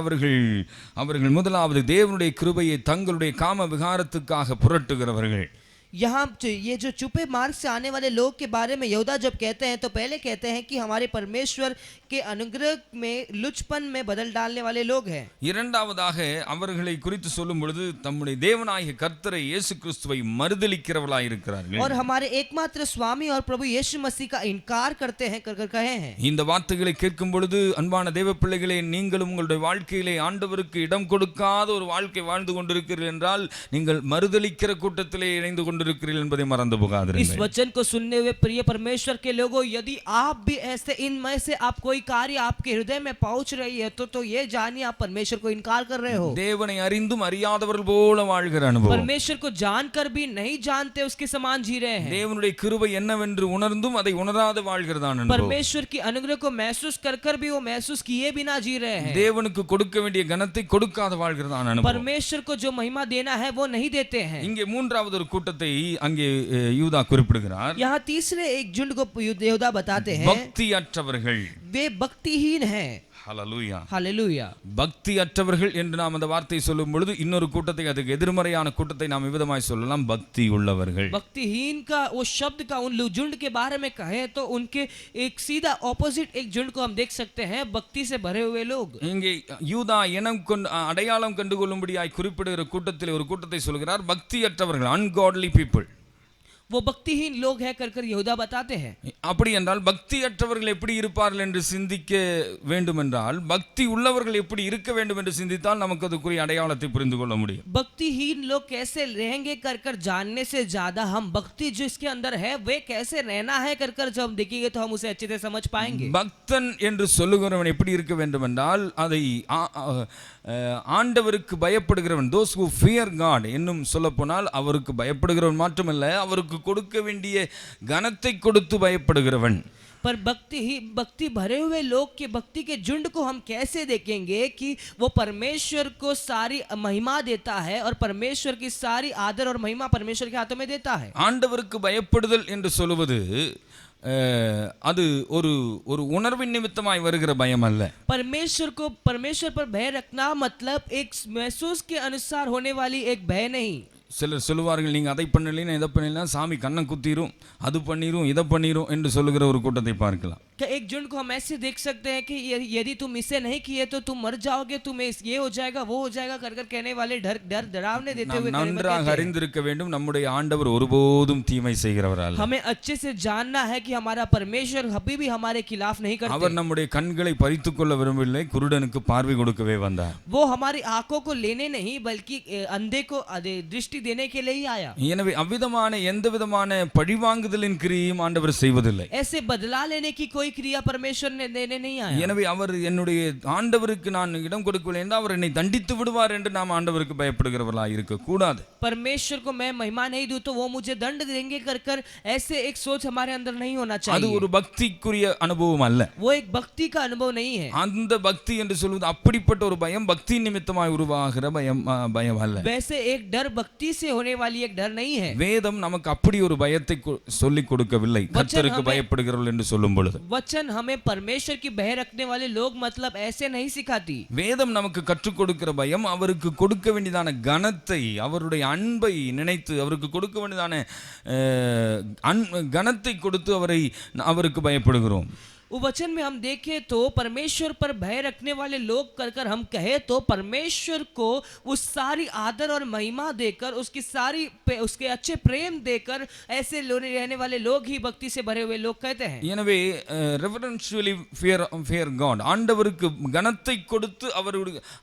அவர்கள் முதலாவது தேவனுடைய கிருபையை தங்களுடைய காம விகாரத்துக்காக புரட்டுகிறவர்கள். यहाँ ये जो छुपे मार्ग से आने वाले लोग के बारे में यहूदा जब कहते हैं तो पहले कहते हैं कि हमारे परमेश्वर के अनुग्रह में लुचपन में बदल डालने वाले लोग हैं। இரண்டாவதாக அவர்களை குறித்து சொல்லும் பொழுது தம்முடைய தேவனாகிய கர்த்தரை இயேசு கிறிஸ்துவை மறுதலிக்கிறவர்களாய் இருக்கிறார்கள். और हमारे एकमात्र स्वामी और प्रभु यीशु मसीह का इनकार करते हैं कर कहे हैं। இந்த வார்த்தைகளை கேட்கும் பொழுது அன்பான தேவ பிள்ளைகளே, நீங்களும் உங்களுடைய வாழ்க்கையிலே ஆண்டவருக்கு இடம் கொடுக்காத ஒரு வாழ்க்கை வாழ்ந்து கொண்டிருக்கிறீர்கள் என்றால் நீங்கள் மறுதலிக்கிற கூட்டத்திலே இணைந்து கொண்டிருக்கிறீர்கள் என்பதை மறந்து போகாதீர்கள். इस वचन को सुनने हुए प्रिय परमेश्वर के लोगों, यदि आप भी ऐसे इनमें से आप कोई कार्य आपके हृदय में पहुंच रही है तो ये जानिए आप परमेश्वर को इनकार कर रहे हो। தேவனை அறிந்தும் அறியாதவர்கள் போல வாழ்கிற அனுபவம், परमेश्वर को जानकर भी नहीं जानते उसके समान जी रहे हैं, தேவனுடைய கிருபை என்னவென்று உணர்ந்தும் அதை உணராது வாழ்கிறதான அனுபவம், परमेश्वर की अनुग्रह को महसूस कर भी वो महसूस किए बिना जी रहे हैं, தேவனுக்கு கொடுக்க வேண்டிய கனத்தை கொடுக்காத வாழ்கிறதான அனுபவம், परमेश्वर को जो महिमा देना है वो नहीं देते हैं। இங்கே மூன்றாவது ஒரு கூட்டத்தை அங்கே யூதா குறிப்பிடுகிறார். यहाँ तीसरे एक झुंड को यहूदा बताते हैं, பக்தியற்றவர்கள், वे भक्तिहीन हैं। ஹல்லேலூயா. हालेलुया। பக்தியற்றவர்கள் என்று நாம் அந்த வார்த்தையை சொல்லும் பொழுது இன்னொரு கூட்டத்தை, அதுக்கு எதிர்மறையான கூட்டத்தை நாம் விதமாய் சொல்லலாம், பக்தி உள்ளவர்கள். भक्तिहीन का वो शब्द का उन झुंड के बारे में कहे तो उनके एक सीधा ऑपोजिट एक झुंड को हम देख सकते हैं, भक्ति से भरे हुए लोग। இங்கே யூதா இனம் அடையாளம் கண்டுகொள்ளும்படியாய் குறிப்பிடுகிற கூட்டத்தில் ஒரு கூட்டத்தை சொல்கிறார், பக்தியற்றவர்கள், அன்காட்லி பீப்புள். वो भक्तिहीन लोग हैं कर यहूदा बताते हैं। அப்படி என்றால் பக்தியற்றவர்கள் எப்படி இருப்பார்கள் என்று சிந்திக்க வேண்டும் என்றால், பக்தி உள்ளவர்கள் எப்படி இருக்க வேண்டும் என்று சிந்தித்தால் நமக்கு அதுக்குரிய அடையாளத்தை புரிந்து கொள்ள முடியும். भक्तिहीन लोग कैसे रहेंगे कर जानने से ज्यादा हम भक्ति जो इसके अंदर है वे कैसे रहना है कर जब हम देखेंगे तो हम उसे अच्छे से समझ पाएंगे। பக்தன் என்று சொல்லுகிறவன் எப்படி இருக்க வேண்டும் என்றால், அதை ஆண்டவருக்கு பயப்படுகிறவன், those who fear God என்னும் சொல்லப்போனால் அவருக்கு பயப்படுகிறவன் மட்டுமல்ல, அவருக்கு கொடுக்க வேண்டிய கனத்தை கொடுத்து பயப்படுகிறவன். पर भक्ति भरे हुए लोग के भक्ति के झुंड को हम कैसे देखेंगे कि वो परमेश्वर को सारी महिमा देता है और परमेश्वर की सारी आदर और महिमा परमेश्वर के हाथों में देता है। ஆண்டவருக்கு பயப்படுதல் என்று சொல்வது அது ஒரு ஒரு உணர்வின் நிமித்தமாய் வருகிற பயம் அல்ல. परमेश्वर पर भय रखना मतलब एक महसूस के अनुसार होने वाली एक भय नहीं। சிலர் சொல்லுவார்கள், நீங்கள் அதை பண்ணலைன்னா இதை பண்ணலாம், சாமி கண்ணை குத்திரும், அது பண்ணிரும், இதை பண்ணிரும் என்று சொல்லுகிற ஒரு கூட்டத்தை பார்க்கலாம். एक झुंड को हम ऐसे देख सकते हैं कि यदि तुम इसे नहीं किए तो तुम मर जाओगे, तुम्हें ये हो जाएगा वो हो जाएगा कर कहने वाले डरावने देते हुए நன்றாக அறிந்திருக்க வேண்டும், நம்முடைய ஆண்டவர் ஒருபோதும் தீமை செய்கிறவர் அல்ல. हमें अच्छे से जानना है कि हमारा परमेश्वर कभी भी हमारे खिलाफ नहीं करते। அவர் நம்முடைய கண்களை பறித்துக் கொள்ள விரும்பவில்லை, குருடனுக்கு பார்வை கொடுக்கவே வந்தார். वो हमारी आंखों को लेने नहीं बल्कि अंधे को दृष्टि देने के लिए ही आया। எனவே அவ்விதமான எந்த விதமான பழிவாங்குதலின் கிரியையும் ஆண்டவர் செய்வதில்லை. ऐसे बदला लेने की कोई क्रिया परमेश्वर ने देने नहीं आया। எனவே அவர் என்னுடைய ஆண்டவருக்கு நான் இடம் கொடுக்கவில்லை என்றால் அவர் என்னை தண்டித்து விடுவார் என்று நாம் ஆண்டவருக்கு பயப்படுகிறவர்களாக இருக்க கூடாது. परमेश्वर को मैं महिमा नहीं दूं तो वो मुझे दंड देंगे कर ऐसे एक सोच हमारे अंदर नहीं होना चाहिए। அது ஒரு பக்திக்குரிய அனுபவம் அல்ல. वो एक भक्ति का अनुभव नहीं है। அந்த பக்தி என்று சொல்வது அப்படிப்பட்ட ஒரு பயம் பக்தி நிமித்தமாய் உருவாகிற பயம் அல்ல. वैसे एक डर भक्ति से होने वाली एक डर नहीं है। வேதம் நமக்கு அப்படி ஒரு பயத்தை சொல்லிக் கொடுக்கவில்லை. கர்த்தருக்கு பயப்படுகிறவர்கள் என்று சொல்லும் பொழுது वचन हमें परमेश्वर की भय रखने वाले लोग मतलब ऐसे नहीं सिखाती। வேதம் நமக்கு கற்றுக் கொடுக்கிற பயம் அவருக்கு கொடுக்க வேண்டியதான கனத்தை, அவருடைய அன்பை நினைத்து அவருக்கு கொடுக்க வேண்டியதான கனத்தை கொடுத்து அவருக்கு பயப்படுகிறோம். वचन में हम देखें तो परमेश्वर पर भय रखने वाले लोग कर हम कहे तो परमेश्वर को उस सारी आदर और महिमा देकर उसके अच्छे प्रेम देकर ऐसे रहने वाले लोग ही भक्ति से भरे हुए लोग कहते हैं। எனவே ரெவரன்ஷியலி ஃபியர் காட், ஆண்டவருக்கு கனத்தை கொடுத்து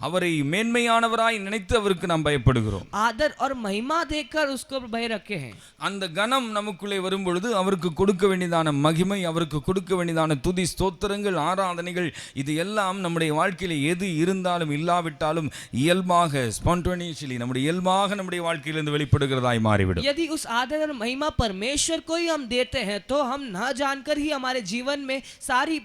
அவரை மேன்மையானவராய் நினைத்து அவருக்கு நாம் பயப்படுகிறோம். आदर और महिमा देकर उसको भय रखे हैं। அந்த கனம் நமக்குள்ளே வரும் பொழுது அவருக்கு கொடுக்க வேண்டியதான மகிமை, அவருக்கு கொடுக்க வேண்டியதான துதி ஸ்தோத்திரங்கள் ஆராதனைகள் இது எல்லாம் நம்முடைய வாழ்க்கையில எது இருந்தாலும் இல்லாவிட்டாலும் இயல்பாக ஸ்பான்டேனியஸ்லி நம்முடைய வாழ்க்கையிலிருந்து வெளிப்படுகிறதாய் மாறிவிடும். यदि उस आदर और महिमा परमेश्वर को ही हम देते हैं तो हम न जानकर ही हमारे जीवन में सारी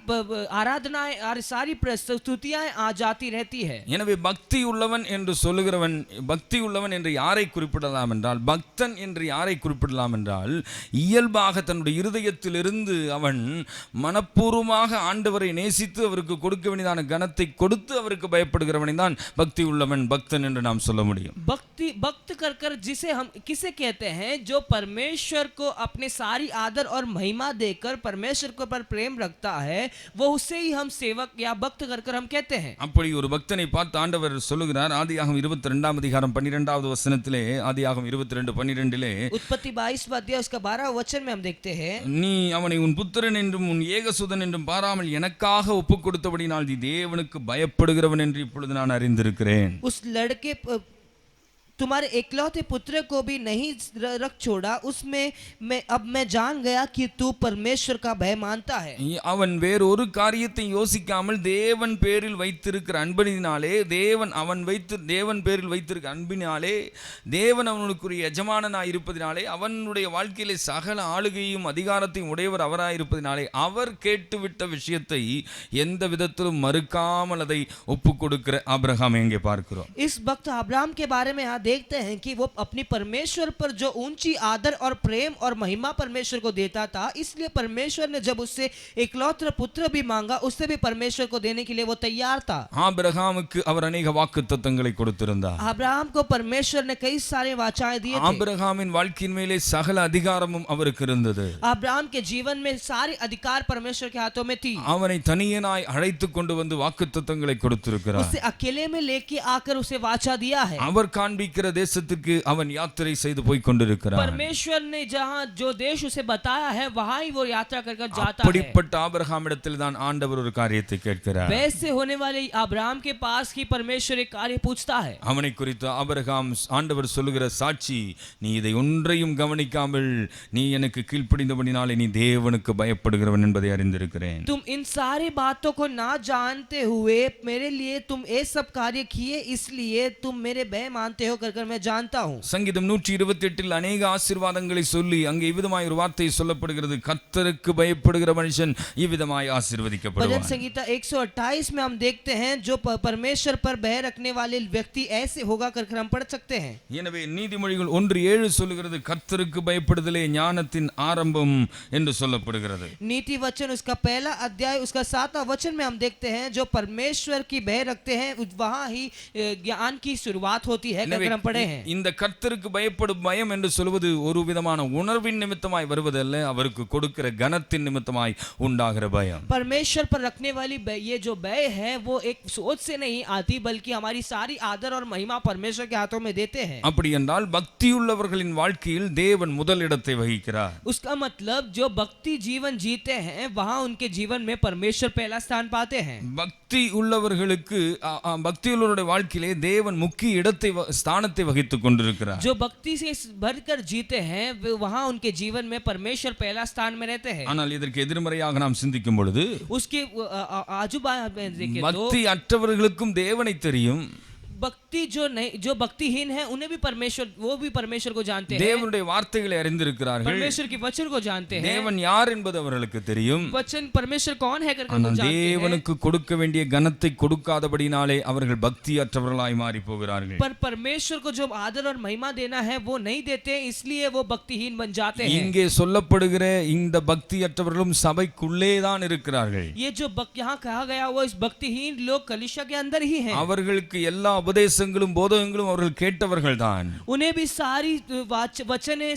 आराधनाएं और सारी स्तुतियां आ जाती रहती है। எனவே பக்தி உள்ளவன் என்று சொல்லுகிறவன், பக்தி உள்ளவன் என்று யாரை குறிப்பிடலாம் என்றால், பக்தன் என்று யாரை குறிப்பிடலாம் என்றால், இயல்பாக தன்னுடைய இருதயத்திலிருந்து அவன் மனப்பூர்வமாக ஆண்டவரை நேசித்து அவருக்கு கொடுக்க வேண்டியதான கனத்தை கொடுத்து அவருக்கு பயப்படுகிறவனை தான் பக்தி உள்ளவன், பக்தன் என்று நாம் சொல்ல முடியும். भक्त कर जिसे हम किसे कहते हैं, जो परमेश्वर को अपने सारी आदर और महिमा देकर परमेश्वर को पर प्रेम रखता है, वो उसे ही हम सेवक या भक्त कर हम कहते हैं। அப்படி ஒரு பக்தனை பார்த்து ஆண்டவர் சொல்லுகிறார். ஆதியாகமம் 22 அதிகாரம் 12வது வசனத்திலே, ஆதியாகமம் 22:12 उत्पत्ति 22 अध्याय उसका 12 वचन में हम देखते हैं, நீ அவனை உன் புத்திரன் என்றும் உன் ஏகசுதன் என்றும் பாராமல் எனக்காக ஒப்புக் கொடுத்தபடினால் நீ தேவனுக்கு பயப்படுகிறவன் என்று இப்பொழுது நான் அறிந்திருக்கிறேன். उस लड़के तुम्हारे एकलौते पुत्र को भी नहीं रख छोड़ा, उसमें मैं जान गया कि तू परमेश्वर का भय मानता है। அவன் வேறொரு காரியத்தை யோசிக்காமல் தேவன் பேரில் வைத்திருக்கிற அன்பினாலே, தேவன் பேரில் வைத்திருக்கிற அன்பினாலே, தேவன் அவனுக்குரிய எஜமானனாய் இருப்பதினாலே, அவனுடைய வாழ்க்கையிலே சகல ஆளுகையும் அதிகாரத்தையும் உடையவர் அவராயிருப்பதினாலே அவர் கேட்டுவிட்ட விஷயத்தை எந்த விதத்திலும் மறுக்காமல் அதை ஒப்புக் கொடுக்கிற ஆபிரகாம் எங்கே பார்க்கிறோம். इस भक्त अब्राहम के बारे में देखते हैं कि वो अपनी परमेश्वर पर जो ऊंची आदर और प्रेम और महिमा परमेश्वर को देता था, इसलिए परमेश्वर ने जब उससे एकलौता पुत्र भी मांगा, उससे भी परमेश्वर को देने के लिए वो तैयार था। ஆபிரகாமுக்கு அவர் अनेक வாக்குத்தத்தங்களை கொடுத்திருந்தார். अब्राहम को परमेश्वर ने कई सारे वाचाएं दिए थे। ஆபிரகாமின் வாழ்க்கையின் மேலே சகல அதிகாரமும் அவருக்கு இருந்தது. अब्राहम के जीवन में सारे अधिकार परमेश्वर के हाथों में थी। அவனை தனியனாய் அழைத்து கொண்டு வந்து வாக்குத்தத்தங்களை கொடுத்திருக்கிறார். उसे अकेले में लेके आकर उसे वाचा दिया है। அவர் காண்பிக்கிற தேசத்துக்கு அவன் யாத்திரை செய்து போய் கொண்டிருக்கிறார். परमेश्वर ने जहां जो देश उसे बताया है वहां ही वो यात्रा कर जाता है। அப்படிப்பட்ட ஆபிரகாமிடத்தில் தான் ஆண்டவர் ஒரு காரியத்தை கேட்கிறார். वैसे होने वाले अब्राहम के पास ही परमेश्वर एक कार्य पूछता है। அவனை குறித்து ஆபிரகாம் ஆண்டவர் சொல்லுகிற சாட்சி, நீ இதை ஒன்றையும் கவனிக்காமல் நீ எனக்கு கீழ்ப்படிந்தபடினாலே நீ தேவனுக்கு பயப்படுகிறவன் என்பதை அறிந்திருக்கிறேன். तुम इन सारी बातों को ना जानते हुए मेरे लिए तुम ये सब कार्य किए, इसलिए तुम मेरे भय मानते हो कर कर मैं जानता हूँ। சங்கீதம் 128 அநேக ஆசீர்வாதங்களை சொல்லி அங்கே இவ்விதமாய் ஒரு வார்த்தை சொல்லப்படுகிறது, கர்த்தருக்கு பயப்படுகிற மனுஷன் இவ்விதமாய் भजन ஆசீர்வதிக்கப்படுவான். संहिता 128 में हम देखते हैं जो परमेश्वर पर भय रखने वाले व्यक्ति ऐसे होगा करके हम पढ़ सकते हैं। எனவே நீதிமொழிகள் 1:7 சொல்லுகிறது, கர்த்தருக்கு பயப்படுதலே ஞானத்தின் ஆரம்பம் என்று சொல்லப்படுகிறது. नीति वचन उसका पहला अध्याय उसका 7वां वचन में हम देखते हैं जो परमेश्वर की भय रखते हैं वहां ही ज्ञान की शुरुआत होती है करके हम पढ़े हैं। இந்த கர்த்தருக்கு பயப்படும் பயம் என்று சொல்வது ஒரு விதமான உணர்வின் நிமித்தமாய் வருவதல்ல, அவருக்கு கொடுக்கிற கனத்தின் நிமித்தமாய் உண்டாகிற பயம். परमेश्वर पर रखने वाली ये जो भय है वो एक सोच से नहीं आती बल्कि हमारी सारी आदर और महिमा परमेश्वर के हाथों में देते हैं। அப்படி என்றால் பக்தியுள்ளவர்களின் வாழ்க்கையில் தேவன் முதலிடத்தை வகிக்கிறார். उसका मतलब जो भक्ति जीवन जीते हैं वहां उनके जीवन में परमेश्वर पहला स्थान पाते हैं। பக்தி உள்ளவர்களுக்கு பக்தியுள்ளவருடைய வாழ்க்கையிலே தேவன் முக்கிய இடத்தை ஸ்தானத்தை வகித்துக் கொண்டிருக்கிறார். जो भक्ति से भरकर जीते हैं वहां उनके जीवन में परमेश्वर पहला स्थान में रहते हैं। ஆனால் இதற்கு எதிர்மறையாக நாம் சிந்திக்கும் பொழுது उसके आजू बाजू देखें तो பக்தி அற்றவர்களுக்கும் தேவனை தெரியும், भक्ति जो भक्तिहीन है उन्हें भी परमेश्वर को जानते हैं, தேவனுடைய வார்த்தைகளை அறிந்திருக்கிறார்கள், परमेश्वर के वचन को जानते हैं, தேவன் யார் என்பது அவர்களுக்கு தெரியும். वचन परमेश्वर कौन है करके वो ஆனால் जानते हैं। தேவனுக்கு கொடுக்க வேண்டிய கனத்தை கொடுக்காதபடினாலே அவர்கள் பக்தி அற்றவர்களாய் மாறி போகிறார்கள். पर परमेश्वर को जो आदर और महिमा देना है वो नहीं देते, इसलिए वो भक्तिहीन बन जाते हैं। இங்கே சொல்லப்படுகிற இந்த பக்தி அற்றவர்களும் சபைக்குள்ளே தான் இருக்கிறார்கள். ये जो यहाँ कहा गया वो इस भक्तिहीन लोग कलीसिया के अंदर ही हैं। அவர்களுக்கு எல்லா உபதேசங்களும் போதகங்களும் அவர்கள் கேட்டவர்கள் தான். उन्हें भी सारी वचने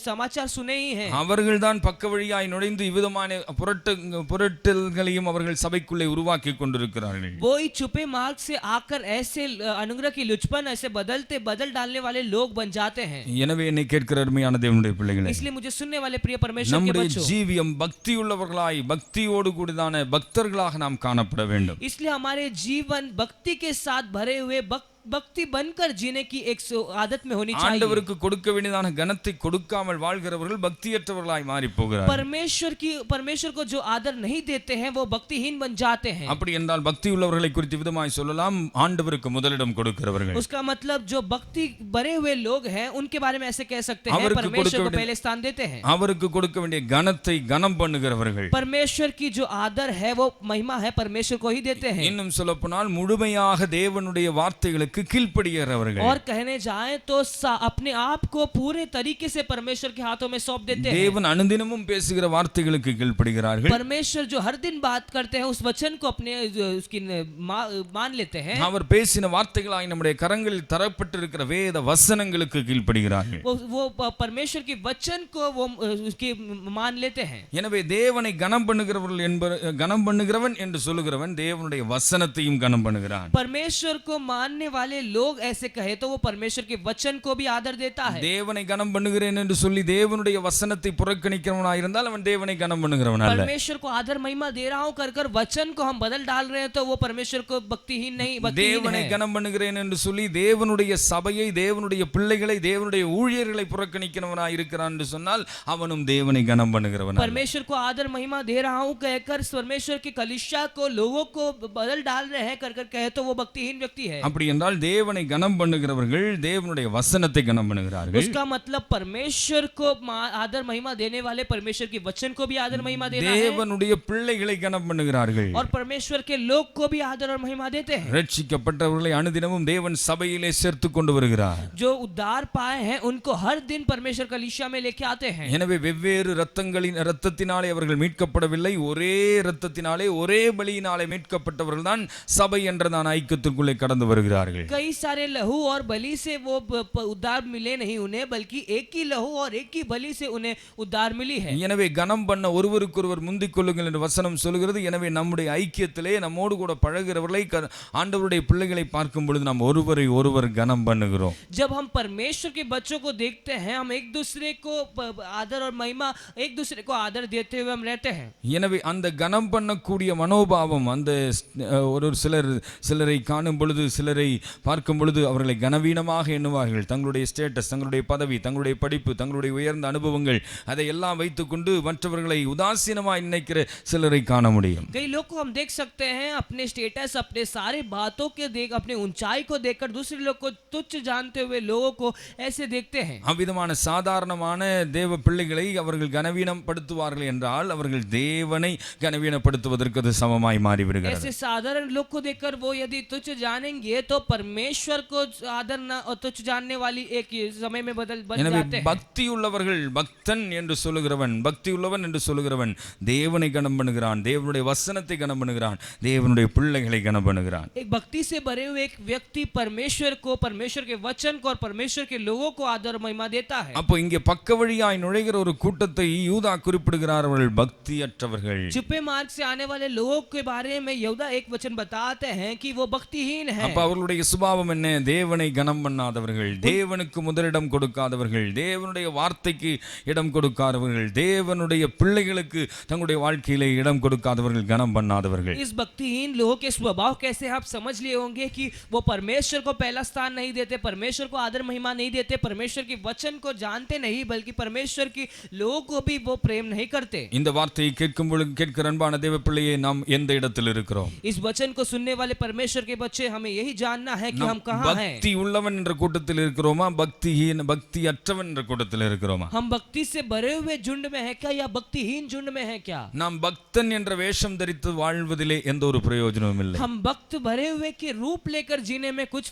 समाचार सुने ही हैं। அவர்கள் தான் பக்க வழியாய் நுழைந்து இவ்விதமான புரட்டல்களையும் அவர்கள் சபைக்குள்ளே உருவாக்கி கொண்டிருக்கிறார்கள். वो ही छुपे मार्ग से आकर ऐसे अनुग्रह की लुचपन ऐसे बदल डालने वाले लोग बन जाते हैं। எனவே என்னை கேட்கிற அருமையான தேவனுடைய பிள்ளைகளே, इसलिए मुझे सुनने वाले प्रिय परमेश्वर के நம்முடைய बच्चों, ஜீவியம் பக்தியுள்ளவர்களாய் பக்தியோடு கூடியதான பக்தர்களாக நாம் காணப்பட வேண்டும். इसलिए हमारे जीवन भक्ति के साथ भरे हुए भक्ति बनकर जीने की एक आदत में होनी चाहिए। ஆண்டவருக்கு கொடுக்க வேண்டியதான கனத்தை கொடுக்காமல் வாழ்கிறவர்கள் பக்தியற்றவர்களாய் மாறி போகிறார்கள். परमेश्वर को जो आदर नहीं देते हैं वो भक्तिहीन बन जाते हैं। அப்படி என்றால் பக்தி உள்ளவர்களை குறித்து விதமாய் சொல்லலாம், ஆண்டவருக்கு முதலிடம் கொடுக்கிறவர்கள். उसका मतलब जो भक्ति भरे हुए लोग हैं उनके बारे में ऐसे कह सकते हैं परमेश्वर को पहले स्थान देते हैं। அவருக்கு கொடுக்க வேண்டிய கனத்தை கனம் பண்ணுகிறவர்கள். परमेश्वर की जो आदर है वो महिमा है परमेश्वर को ही देते हैं। இன்னும் சொல்லப்போனால் முழுமையாக தேவனுடைய வார்த்தைகளுக்கு கீழ்ப்படிகிறவர்கள். और कहने जाए तो अपने आप को पूरे तरीके से परमेश्वर के हाथों में सौंप देते हैं। தேவன் அனுதினமும் பேசுகிற வார்த்தைகளுக்கு கீழ்ப்படிகிறார்கள். परमेश्वर जो हर दिन बात करते हैं उस वचन को अपने उसकी मान लेते हैं। அவர் பேசின வார்த்தைகளாய் நம்முடைய கரங்களில் தரப்பட்டிருக்கிற வேத வசனங்களுக்கு கீழ்ப்படிகிறார்கள். वो परमेश्वर के वचन को वो उसकी मान लेते हैं। எனவே தேவனை கனம் பண்ணுகிறவன் என்று சொல்லுகிறவன் தேவனுடைய வசனத்தையும் கனம் பண்ணுகிறான். परमेश्वर को मानने वाले लोग ऐसे कहे तो वो परमेश्वर के वचन को भी आदर देता है। தேவனை கனம் பண்ணுகிறேன் என்று சொல்லி தேவனுடைய வசனத்தை புறக்கணிக்கிறவனாய் இருந்தால் அவன் தேவனை கனம் பண்ணுகிறவன் அல்ல. परमेश्वर को आदर महिमा दे रहा हूं कर वचन को हम बदल डाल रहे हैं तो वो परमेश्वर को भक्तिहीन नहीं தேவனை கனம் பண்ணுகிறேன் என்று சொல்லி தேவனுடைய சபையை தேவனுடைய பிள்ளைகளை தேவனுடைய ஊழியர்களை புறக்கணிக்கிறவனாய் இருக்கிறான் என்று சொன்னால் அவனும் தேவனை கனம் பண்ணுகிறவன் அல்ல. परमेश्वर को आदर महिमा दे रहा हूं कहकर परमेश्वर की कलीसिया को लोगों को बदल डाल रहे हैं कर कहे तो वो भक्तिहीन व्यक्ति है। அப்படி என்றால் தேவனை கனம் பண்ணுகிறவர்கள் தேவனுடைய வசனத்தை கனம் பண்ணுகிறார்கள். उसका मतलब परमेश्वर को आदर महिमा देने वाले परमेश्वर के वचन को भी आदर महिमा देना है। தேவனுடைய பிள்ளைகளை கனம் பண்ணுகிறார்கள். और परमेश्वर के लोग को भी आदर और महिमा देते हैं। ரட்சிக்கப்பட்டவர்களை அனுதினமும் தேவன் சபையிலே சேர்த்து கொண்டு வருகிறார். जो उद्धार पाए हैं उनको हर दिन परमेश्वर कलीसिया में लेके आते हैं। எனவே வெவ்வேறு இரத்தத்தினாலே அவர்கள் மீட்கப்படவில்லை, ஒரே இரத்தத்தினாலே ஒரே பலியினாலே மீட்கப்பட்டவர்கள் தான் சபை என்றதான ஐக்கியத்திற்குள்ளே கடந்து வருகிறார்கள். कई सारे लहू और बलि से वो उद्धार मिले नहीं उन्हें, बल्कि एक ही लहू और एक ही बलि से उन्हें उद्धार मिली है। எனவே கனம் பண்ண ஒருவருக்கொருவர் முந்திக் கொள்ளுங்கள் என்று வசனம் சொல்கிறது. எனவே நம்முடைய ஐக்கியத்திலே நம்மோடு கூட பழகிறவர்களை ஆண்டவருடைய பிள்ளைகளை பார்க்கும் பொழுது நாம் ஒருவரை ஒருவர் கனம் பண்ணுகிறோம். जब हम परमेश्वर के बच्चों को देखते हैं हम एक दूसरे को आदर और महिमा एक दूसरे को आदर देते हुए हम रहते हैं। எனவே அந்த கனம் பண்ணக்கூடிய மனோபாவம் அந்த ஒரு சிலரை காணும் பொழுது சிலரை பார்க்கும் பொழுது அவர்களை கனவீனமாக எண்ணுவார்கள். தங்களுடைய ஸ்டேட்டஸ், தங்களுடைய பதவி, தங்களுடைய படிப்பு, தங்களுடைய உயர்ந்த அனுபவங்கள் அதையெல்லாம் வைத்துக்கொண்டு மற்றவர்களை உதாசீனமாய் நினைக்கிற சிலரை காண முடியும். कई लोग को हम देख सकते हैं अपने स्टेटस, अपने सारे बातों के देख, अपने ऊंचाई को देखकर दूसरे लोग को तुच्छ जानते हुए लोगों को ऐसे देखते हैं. அவ்விதமான சாதாரணமான தேவ பிள்ளைகளை அவர்கள் கனவீனப்படுத்துவார்கள் என்றால் அவர்கள் தேவனை கனவீனப்படுத்துவதற்கு அது சமமாய் மாறிவிடுகிறது. ऐसे साधारण लोग को देखकर वो यदि तुच्छ जानेंगे तो परमेश्वर को आदर न और तुच्छ जानने वाली एक समय में बन எனவே जाते हैं. பக்தி உள்ளவர்கள், பக்தன் என்று சொல்லுகிறவன், பக்தி உள்ளவன் என்று சொல்லுகிறவன் தேவனை கனம் பண்ணுகிறான், தேவனுடைய வசனத்தை கனம் பண்ணுகிறான், தேவனுடைய பிள்ளைகளை கனம் பண்ணுகிறான். एक भक्ति से भरे हुए एक व्यक्ति परमेश्वर को, परमेश्वर के वचन को और परमेश्वर के लोगों को आदर महिमा देता है. அப்போ இங்கே பக்க வழியாய் நுழைகிற ஒரு கூட்டத்தை யூதா குறிப்பிடுகிறார், அவர்கள் பக்தியற்றவர்கள். छुपे मार्ग से आने वाले लोगों के बारे में यहूदा एक वचन बताते हैं कि वो भक्तिहीन है. அப்ப அவர்களுடைய சுபாவம் என்ன? தேவனை கனம் பண்ணாதவர்கள், தேவனுக்கு முதலிடம் கொடுக்காதவர்கள், தேவனுடைய வார்த்தைக்கு இடம் கொடுக்காதவர்கள், தேவனுடைய பிள்ளைகளுக்கு தங்களுடைய வாழ்க்கையிலே இடம் கொடுக்காதவர்கள், கனம் பண்ணாதவர்கள். इस भक्तिहीन लोगों के स्वभाव कैसे आप समझ लिए होंगे कि वो परमेश्वर को पहला स्थान नहीं देते, परमेश्वर को आदर महिमा नहीं देते, परमेश्वर के वचन को जानते नहीं, बल्कि परमेश्वर की लोगों को भी वो प्रेम नहीं करते. இந்த வார்த்தையை கேட்கும் பொழுது கேட்கிற அன்பான தேவ பிள்ளையே, நாம் எந்த இடத்தில் இருக்கிறோம்? इस वचन को सुनने वाले परमेश्वर के बच्चे, हमें यही जानना है कि हम कहाँ हैं. பக்தி உள்ளவன் என்ற கூட்டத்தில் இருக்கிறோமா, பக்திஹீன பக்தியற்றவன் என்ற கூட்டத்தில் இருக்கிறோமா? हम भक्ति से भरे हुए झुंड में है क्या या भक्तिहीन झुंड में है क्या? நாம் பக்தன் என்ற வேஷம் தரித்து வாழ்வதிலே எந்த ஒரு பிரயோஜனமும் இல்லை. हम भक्त भरे हुए के रूप लेकर जीने में कुछ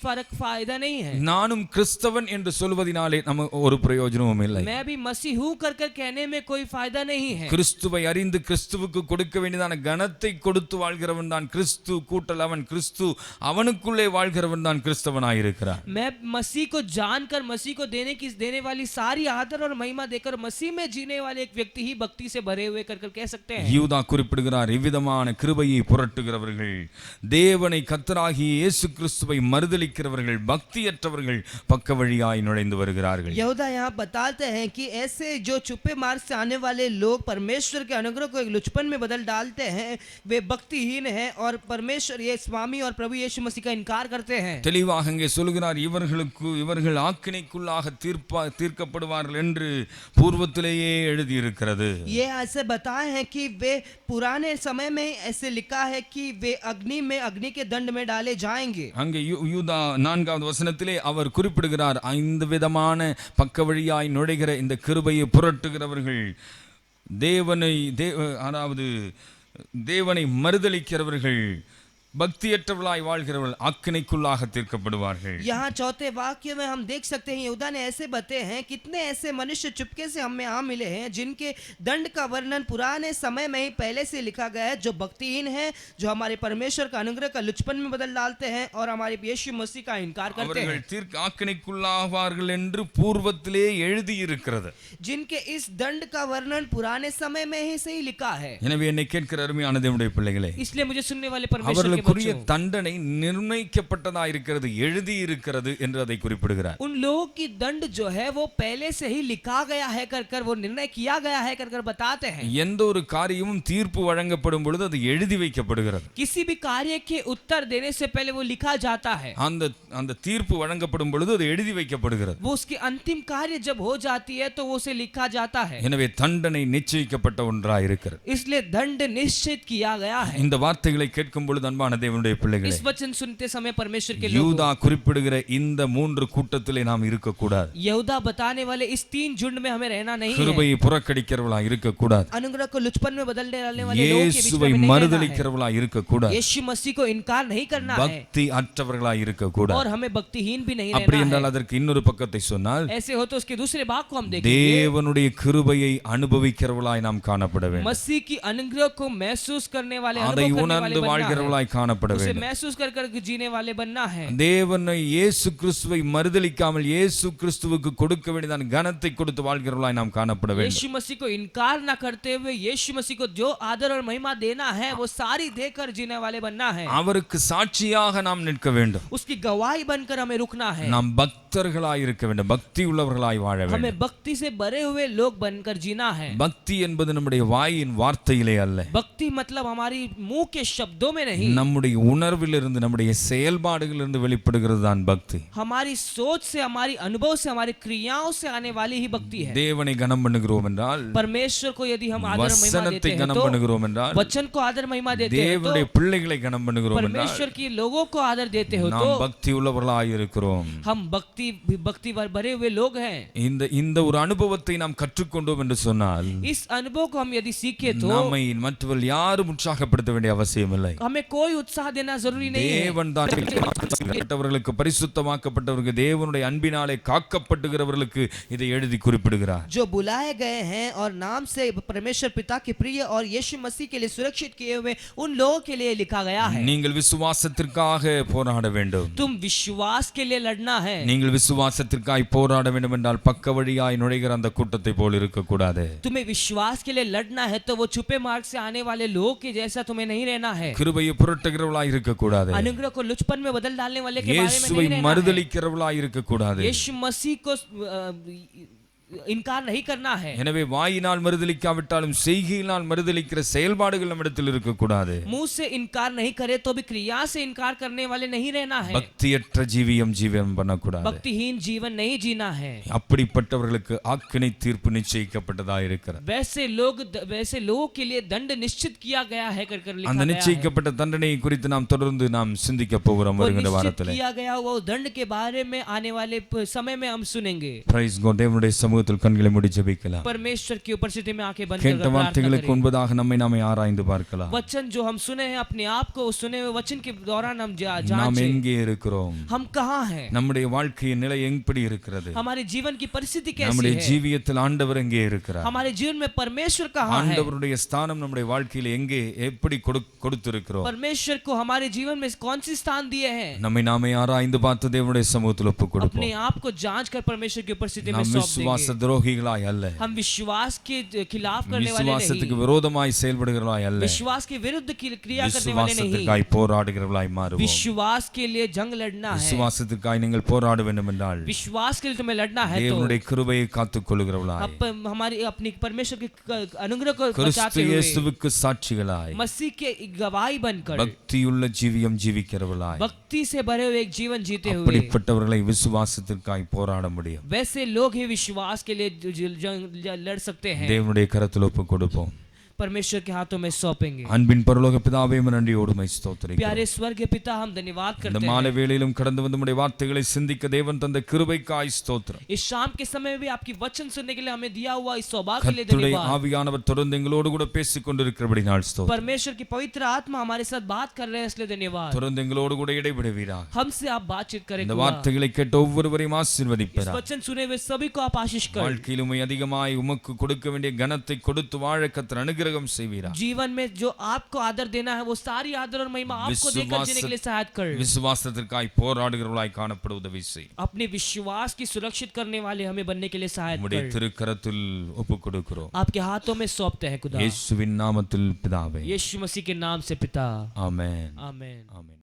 फायदा नहीं है. நானும் கிறிஸ்தவன் என்று சொல்வதினாலே நமக்கு ஒரு பிரயோஜனமும் இல்லை. मैं भी मसीह हूं कर कहने में कोई फायदा नहीं है. கிறிஸ்துவை அறிந்து கிறிஸ்துவுக்கு கொடுக்க வேண்டியதான கனத்தை கொடுத்து வாழ்கிறவன் தான் கிறிஸ்து கூட்டல் அவன் கிறிஸ்து, அவனுக்குள்ளே வாழ்கிறவன் தான் கிறிஸ்தவனாய் இருக்கிறான். मैं मसीह को जानकर मसीह को देने वाली सारी आदर और महिमा देकर मसीह में जीने वाले एक व्यक्ति ही भक्ति से भरे हुए कर कह सकते हैं. யூதா குறிப்பிடுகிறார், இவ்விதமான கிருபையை புரட்டுகிறவர்கள், தேவனை கர்த்தராகிய இயேசு கிறிஸ்துவை மறுதலிக்கிறவர்கள், பக்தியற்றவர்கள் பக்க வழியாய் நுழைந்து வருகிறார்கள். यहूदा यहाँ बताते हैं कि ऐसे जो छुपे मार्ग से आने वाले लोग परमेश्वर के अनुग्रह को एक लुचपन में बदल डालते हैं, वे भक्तिहीन हैं और परमेश्वर ये स्वामी और प्रभु यीशु मसीह का इनकार करते हैं. தெளிவாக இங்கே சொல்கிறார், இவர்கள் ஆக்கினைக்குள்ளாக தீர்க்கப்படுவார்கள் என்று பூர்வத்திலேயே எழுதியிருக்கிறது. ये ऐसे बताए हैं कि वे पुराने समय में ऐसे लिखा है कि वे अग्नि के दंड में डाले जाएंगे. அங்கே யூதா 4வது வசனத்திலே அவர் குறிப்பிடுகிறார், இந்த விதமான பக்க வழியாய் நுழைகிற இந்த கிருபையை புரட்டுகிறவர்கள், தேவனை மறுதலிக்கிறவர்கள், பக்தியற்றவர்களாய் வாழ்கிறவர்கள் ஆக்கினைக்குள்ளாக தீர்க்கப்படுவார்கள். यहाँ चौथे वाक्य में हम देख सकते हैं यहूदा ने ऐसे बताए हैं, कितने ऐसे मनुष्य चुपके से हमें आ मिले हैं जिनके दंड का वर्णन पुराने समय में ही पहले से लिखा गया है, जो भक्तिहीन है, जो हमारे परमेश्वर का अनुग्रह का लुचपन में बदल डालते हैं और हमारे यीशु मसीह का इनकार करते हैं. ஆக்கினைக்குள்ளாவார்கள் என்று பூர்வத்திலே எழுதியிருக்கிறது. जिनके इस दंड का वर्णन पुराने समय में ही से ही लिखा है. எனவே என்னை கேட்கிற அருமையான தேவனுடைய பிள்ளைகளே, इसलिए मुझे सुनने वाले परमेश्वर அவர்களுக்குரிய தண்டனை நிர்ணயிக்கப்பட்டதா இருக்கிறது, எழுதி இருக்கிறது என்று அதை குறிப்பிடுகிறார். उन लोगों की दंड जो है वो पहले से ही लिखा गया है कर वो निर्णय किया गया है कर बताते हैं. எந்த ஒரு காரியமும் தீர்ப்பு வழங்கப்படும் பொழுது அது எழுதி வைக்கப்படுகிறது. किसी भी कार्य के उत्तर देने से पहले वो लिखा जाता है. அந்த தீர்ப்பு வழங்கப்படும் பொழுது அது எழுதி வைக்கப்படுகிறது. वो उसकी अंतिम कार्य जब हो जाती है तो वो उसे लिखा जाता है. எனவே தண்டனை நிச்சயிக்கப்பட்ட ஒன்றாய் இருக்கிறது. इसलिए दंड निश्चित किया गया है. இந்த வார்த்தைகளை கேட்கும் பொழுது அன்பான தேவனுடைய பிள்ளைகளே, इस वचन सुनते समय परमेश्वर के लोग, யூதா குறிப்பிடுகிற இந்த 3 கூட்டத்திலே நாம் இருக்க கூடாது. यहूदा बताने वाले इस 3 झुंड में हमें रहना नहीं है. கிருபையை புறக்கணிக்கிறவர்களாய் இருக்க கூடாது. अनुग्रह को लुचपन में बदल डालने वाले लोगों के बीच में இயேசுவை नहीं रहना है. மறுதலிக்கிறவர்களாய் இருக்க கூடாது. यीशु मसीह को इनकार नहीं करना है பக்தி அற்றவர்களாய் இருக்க கூடாது. और हमें भक्तिहीन भी नहीं அப்படி रहना என்றால் है. அதற்கு இன்னொரு பக்கத்தை சொன்னால், ऐसे हो तो उसके दूसरे भाग को हम देखेंगे. தேவனுடைய கிருபையை அனுபவிக்கிறவர்களாய் நாம் காணப்பட வேண்டும். मसीह की अनुग्रह को महसूस करने वाले, அதை अनुभव करने वाले உணர்ந்து बनना है. வாழ்கிறவர்களாய் காணப்பட उसे வேண்டும். महसूस कर जीने वाले बनना है. தேவனை இயேசு கிறிஸ்துவை மறுதலிக்காமல் இயேசு கிறிஸ்துவுக்கு கொடுக்க வேண்டியதான கனத்தை கொடுத்து வாழ்கிறவர்களாய் நாம் காணப்பட வேண்டும். यीशु मसीह को इनकार ना करते हुए यीशु मसीह को जो आदर और महिमा देना है वो सारी देकर जीने वाले बनना है. அவருக்கு சாட்சியாக நாம் நிற்க வேண்டும். उसकी गवाही बनकर हमें रुकना है. நாம் பக்தர்களாய் இருக்க வேண்டும், பக்தி உள்ளவர்களாய் வாழ வேண்டும். हमें भक्ति से भरे हुए लोग बनकर जीना है. பக்தி என்பது நம்முடைய வாயின் வார்த்தையிலே அல்ல, भक्ति मतलब हमारी मुंह के शब्दों में नहीं, நம் நம்முடைய உணர்விலிருந்து நம்முடைய செயல்பாடுகளிலிருந்து வெளிப்படுகிறது தான் பக்தி. हमारी सोच से, हमारी अनुभव से, हमारी क्रियाओं से आने वाली ही भक्ति है। தேவனை கனம் பண்ணுகிறோம் என்றால், परमेश्वर को यदि हम आदर महिमा வசனத்தை देते हैं கனம் तो, பண்ணுகிறோம் என்றால், वचन को आदर महिमा देते हैं தேவனுடைய तो, பிள்ளைகளை கனம் பண்ணுகிறோம் என்றால், परमेश्वर की लोगों को आदर देते हो நாம் तो பக்தி உள்ளவர்களாய் இருக்கிறோம். हम भक्ति भरे हुए लोग हैं। இந்த ஒரு அனுபவத்தை நாம் கற்றுக்கொண்டோம் என்று சொன்னால், इस अनुभव को हम यदि सीखे तो நம்மை மற்றவர்கள் யாரும் உற்சாகப்படுத்த வேண்டிய அவசியம் இல்லை. हमें कोई उत्साह देना जरूरी नहीं है। தேவன் தான் பரிசுத்தமாக்கப்பட்டவர்களுக்கு, பரிசுத்தமாக்கப்பட்டவர்களுக்கு, தேவனுடைய அன்பினாலே காக்கப்பட்டுகிறவர்களுக்கு இதை எழுதி குறிப்பிடுகிறார். जो बुलाए गए हैं और नाम से परमेश्वर पिता के प्रिय और यीशु मसीह के लिए सुरक्षित किए हुए उन लोगों के लिए लिखा गया है। நீங்கள் விசுவாசத்திற்காக போராட வேண்டும். तुम विश्वास के लिए लड़ना है। நீங்கள் விசுவாசத்திற்காய் போராட வேண்டும் என்றால் பக்க வழியாய் நுழைகிற அந்த கூட்டத்தை போல் இருக்கக்கூடாது. तुम्हें विश्वास के लिए लड़ना है तो वो छुपे मार्ग से आने वाले लोगों के जैसा तुम्हें नहीं रहना है। கிருபையை புரட்டுகிறவளாய் இருக்கக்கூடாது. अनुग्रह को लुचपन में बदल डालने वाले के बारे में இயேசுவை नहीं रहना है। மறுதலிக்கிறவளாய் இருக்கக்கூடாது. यीशु मसीह को इनकार नहीं करना है। எனவே வாயினால் மறுதலிக்காவிட்டாலும் செய்கையினால் மறுதலிக்கிற செயல்பாடுகள் நம்மிடத்தில் இருக்கக்கூடாது. मुंह से इनकार नहीं करे तो भी क्रिया से इनकार करने वाले नहीं रहना है। பக்தியற்ற ஜீவியம் பண்ணக்கூடாது. भक्तिहीन जीवन नहीं जीना है। அப்படிப்பட்டவர்களுக்கு ஆக்கினை தீர்ப்பு நிச்சயிக்கப்பட்டதா இருக்கிறது. वैसे लोगों के लिए दंड निश्चित किया गया है कर लिखा அந்த गया है। நிச்சயிக்கப்பட்ட தண்டனையை குறித்து நாம் தொடர்ந்து நாம் சிந்திக்க போகிறோம் வருகிற வாரத்திலே. किया गया वो दंड के बारे में आने वाले समय में हम सुनेंगे। Praise God. தேவனுடைய சமூகத்தில் கண்களை மூடி ஜெபிக்கலாம். परमेश्वर की उपस्थिति में आंखें बंद கேட்ட कर வார்த்தைகளுக்கு முன்பதாக நம்மை ஆராய்ந்து பார்க்கலாம். वचन जो हम सुने हैं अपने आप को सुने हुए वचन के दौरान हम நாம் जांचें எங்கே இருக்கிறோம், हम कहाँ हैं, நம்முடைய வாழ்க்கையின் நிலை எப்படி இருக்கிறது, हमारे जीवन की परिस्थिति कैसी நம்முடைய है, ஜீவியத்தில் ஆண்டவர் எங்கே இருக்கிறார், हमारे जीवन में परमेश्वर कहाँ है, ஆண்டவருடைய ஸ்தானம் நம்முடைய வாழ்க்கையில் எங்கே எப்படி கொடுத்திருக்கிறோம், परमेश्वर को हमारे जीवन में कौन सी स्थान दिए हैं। நம்மை நாமே ஆராய்ந்து பார்த்து தேவனுடைய சமூகத்தில் ஒப்புக் अपने கொடுப்போம். आप को जांच कर परमेश्वर की उपस्थिति में நாம் सौंप விசுவாச देंगे। துரோகிகளாய் அல்ல, हम विश्वास के खिलाफ करने वाले விசுவாசத்துக்கு नहीं, விரோதமாய் செயல்படுகிறவர்களாய் அல்ல, विश्वास के विरुद्ध क्रिया करने वाले नहीं, விசுவாசத்திற்காய் போராடுகிறவர்களாய் மாறுவோம். विश्वास के लिए जंग लड़ना है। விசுவாசத்திற்காய் நீங்கள் போராட வேண்டும் என்றால் विश्वास के लिए तुम्हें लड़ना है तो தேவனுடைய கிருபையை காத்துக் கொள்கிறவர்களாய், हमारी अपनी परमेश्वर के अनुग्रह को கிறிஸ்து बचाते हुए இயேசுவுக்கு சாட்சிகளாய் मसीह के गवाही बनकर பக்தியுள்ள ஜீவியம் ஜீவிக்கிறவர்களாய், भक्ति से भरे हुए एक जीवन जीते हुए அப்படிப்பட்டவர்களை விசுவாசத்திற்காய் போராட முடியும். वैसे लोग ही विश्वास के लिए लड़ सकते हैं। தேவனுடைய கரத்தில் ஒப்புக் கொடுப்போம். परमेश्वर के हाथों में सौंपेंगे। அன்பின் பரலோக பிதாவே, நன்றியோடு உம்மை ஸ்தோத்திரிக்கிறோம். प्यारे स्वर्गीय पिता, हम धन्यवाद இந்த करते மாலை हैं। வேளையிலும் கடந்து வந்து உம்முடைய வார்த்தைகளை சிந்திக்க தேவன் தந்த கிருபைக்காய் ஸ்தோத்திரம். इस शाम के समय में भी आपकी वचन सुनने के लिए हमें दिया हुआ इस सौभाग्य के लिए கர்த்தருடைய धन्यवाद। ஆவியானவர் தொடர்ந்து எங்களோடு கூட பேசிக் கொண்டிருக்கிறபடியால் ஸ்தோத்திரம். परमेश्वर की पवित्र आत्मा हमारे साथ बात कर रहे हैं, इसलिए धन्यवाद। தொடர்ந்து எங்களோடு கூட இடைவிடுவீராக. हमसे आप बातचीत करें। இந்த வார்த்தைகளை கேட்ட ஒவ்வொருவரையும் इस ஆசீர்வதிப்பீராக. वचन सुने हुए सभी को आप आशीष करें। வாழ்க்கையில் உம்மை அதிகமாய் உமக்கு கொடுக்க வேண்டிய கனத்தை கொடுத்து வாழ கர்த்தர் அனுகிரகம் செய்வீராக. जीवन में जो आपको आदर देना है वो सारी आदर और महिमा आपको देकर जीने के लिए सहायता कर। விசுவாசத்திற்காய் போராடுகிறவர்களாய் காணப்பட உதவி செய். अपने विश्वास की सुरक्षित करने वाले हमें बनने के लिए सहायता உம்முடைய कर। திருக்கரத்தில் ஒப்புக் கொடுக்கிறோம். आपके हाथों में सौंपते हैं खुदा। இயேசுவின் நாமத்தில் பிதாவே. यीशु मसीह के नाम से पिता। ஆமென். आमीन। ஆமென்.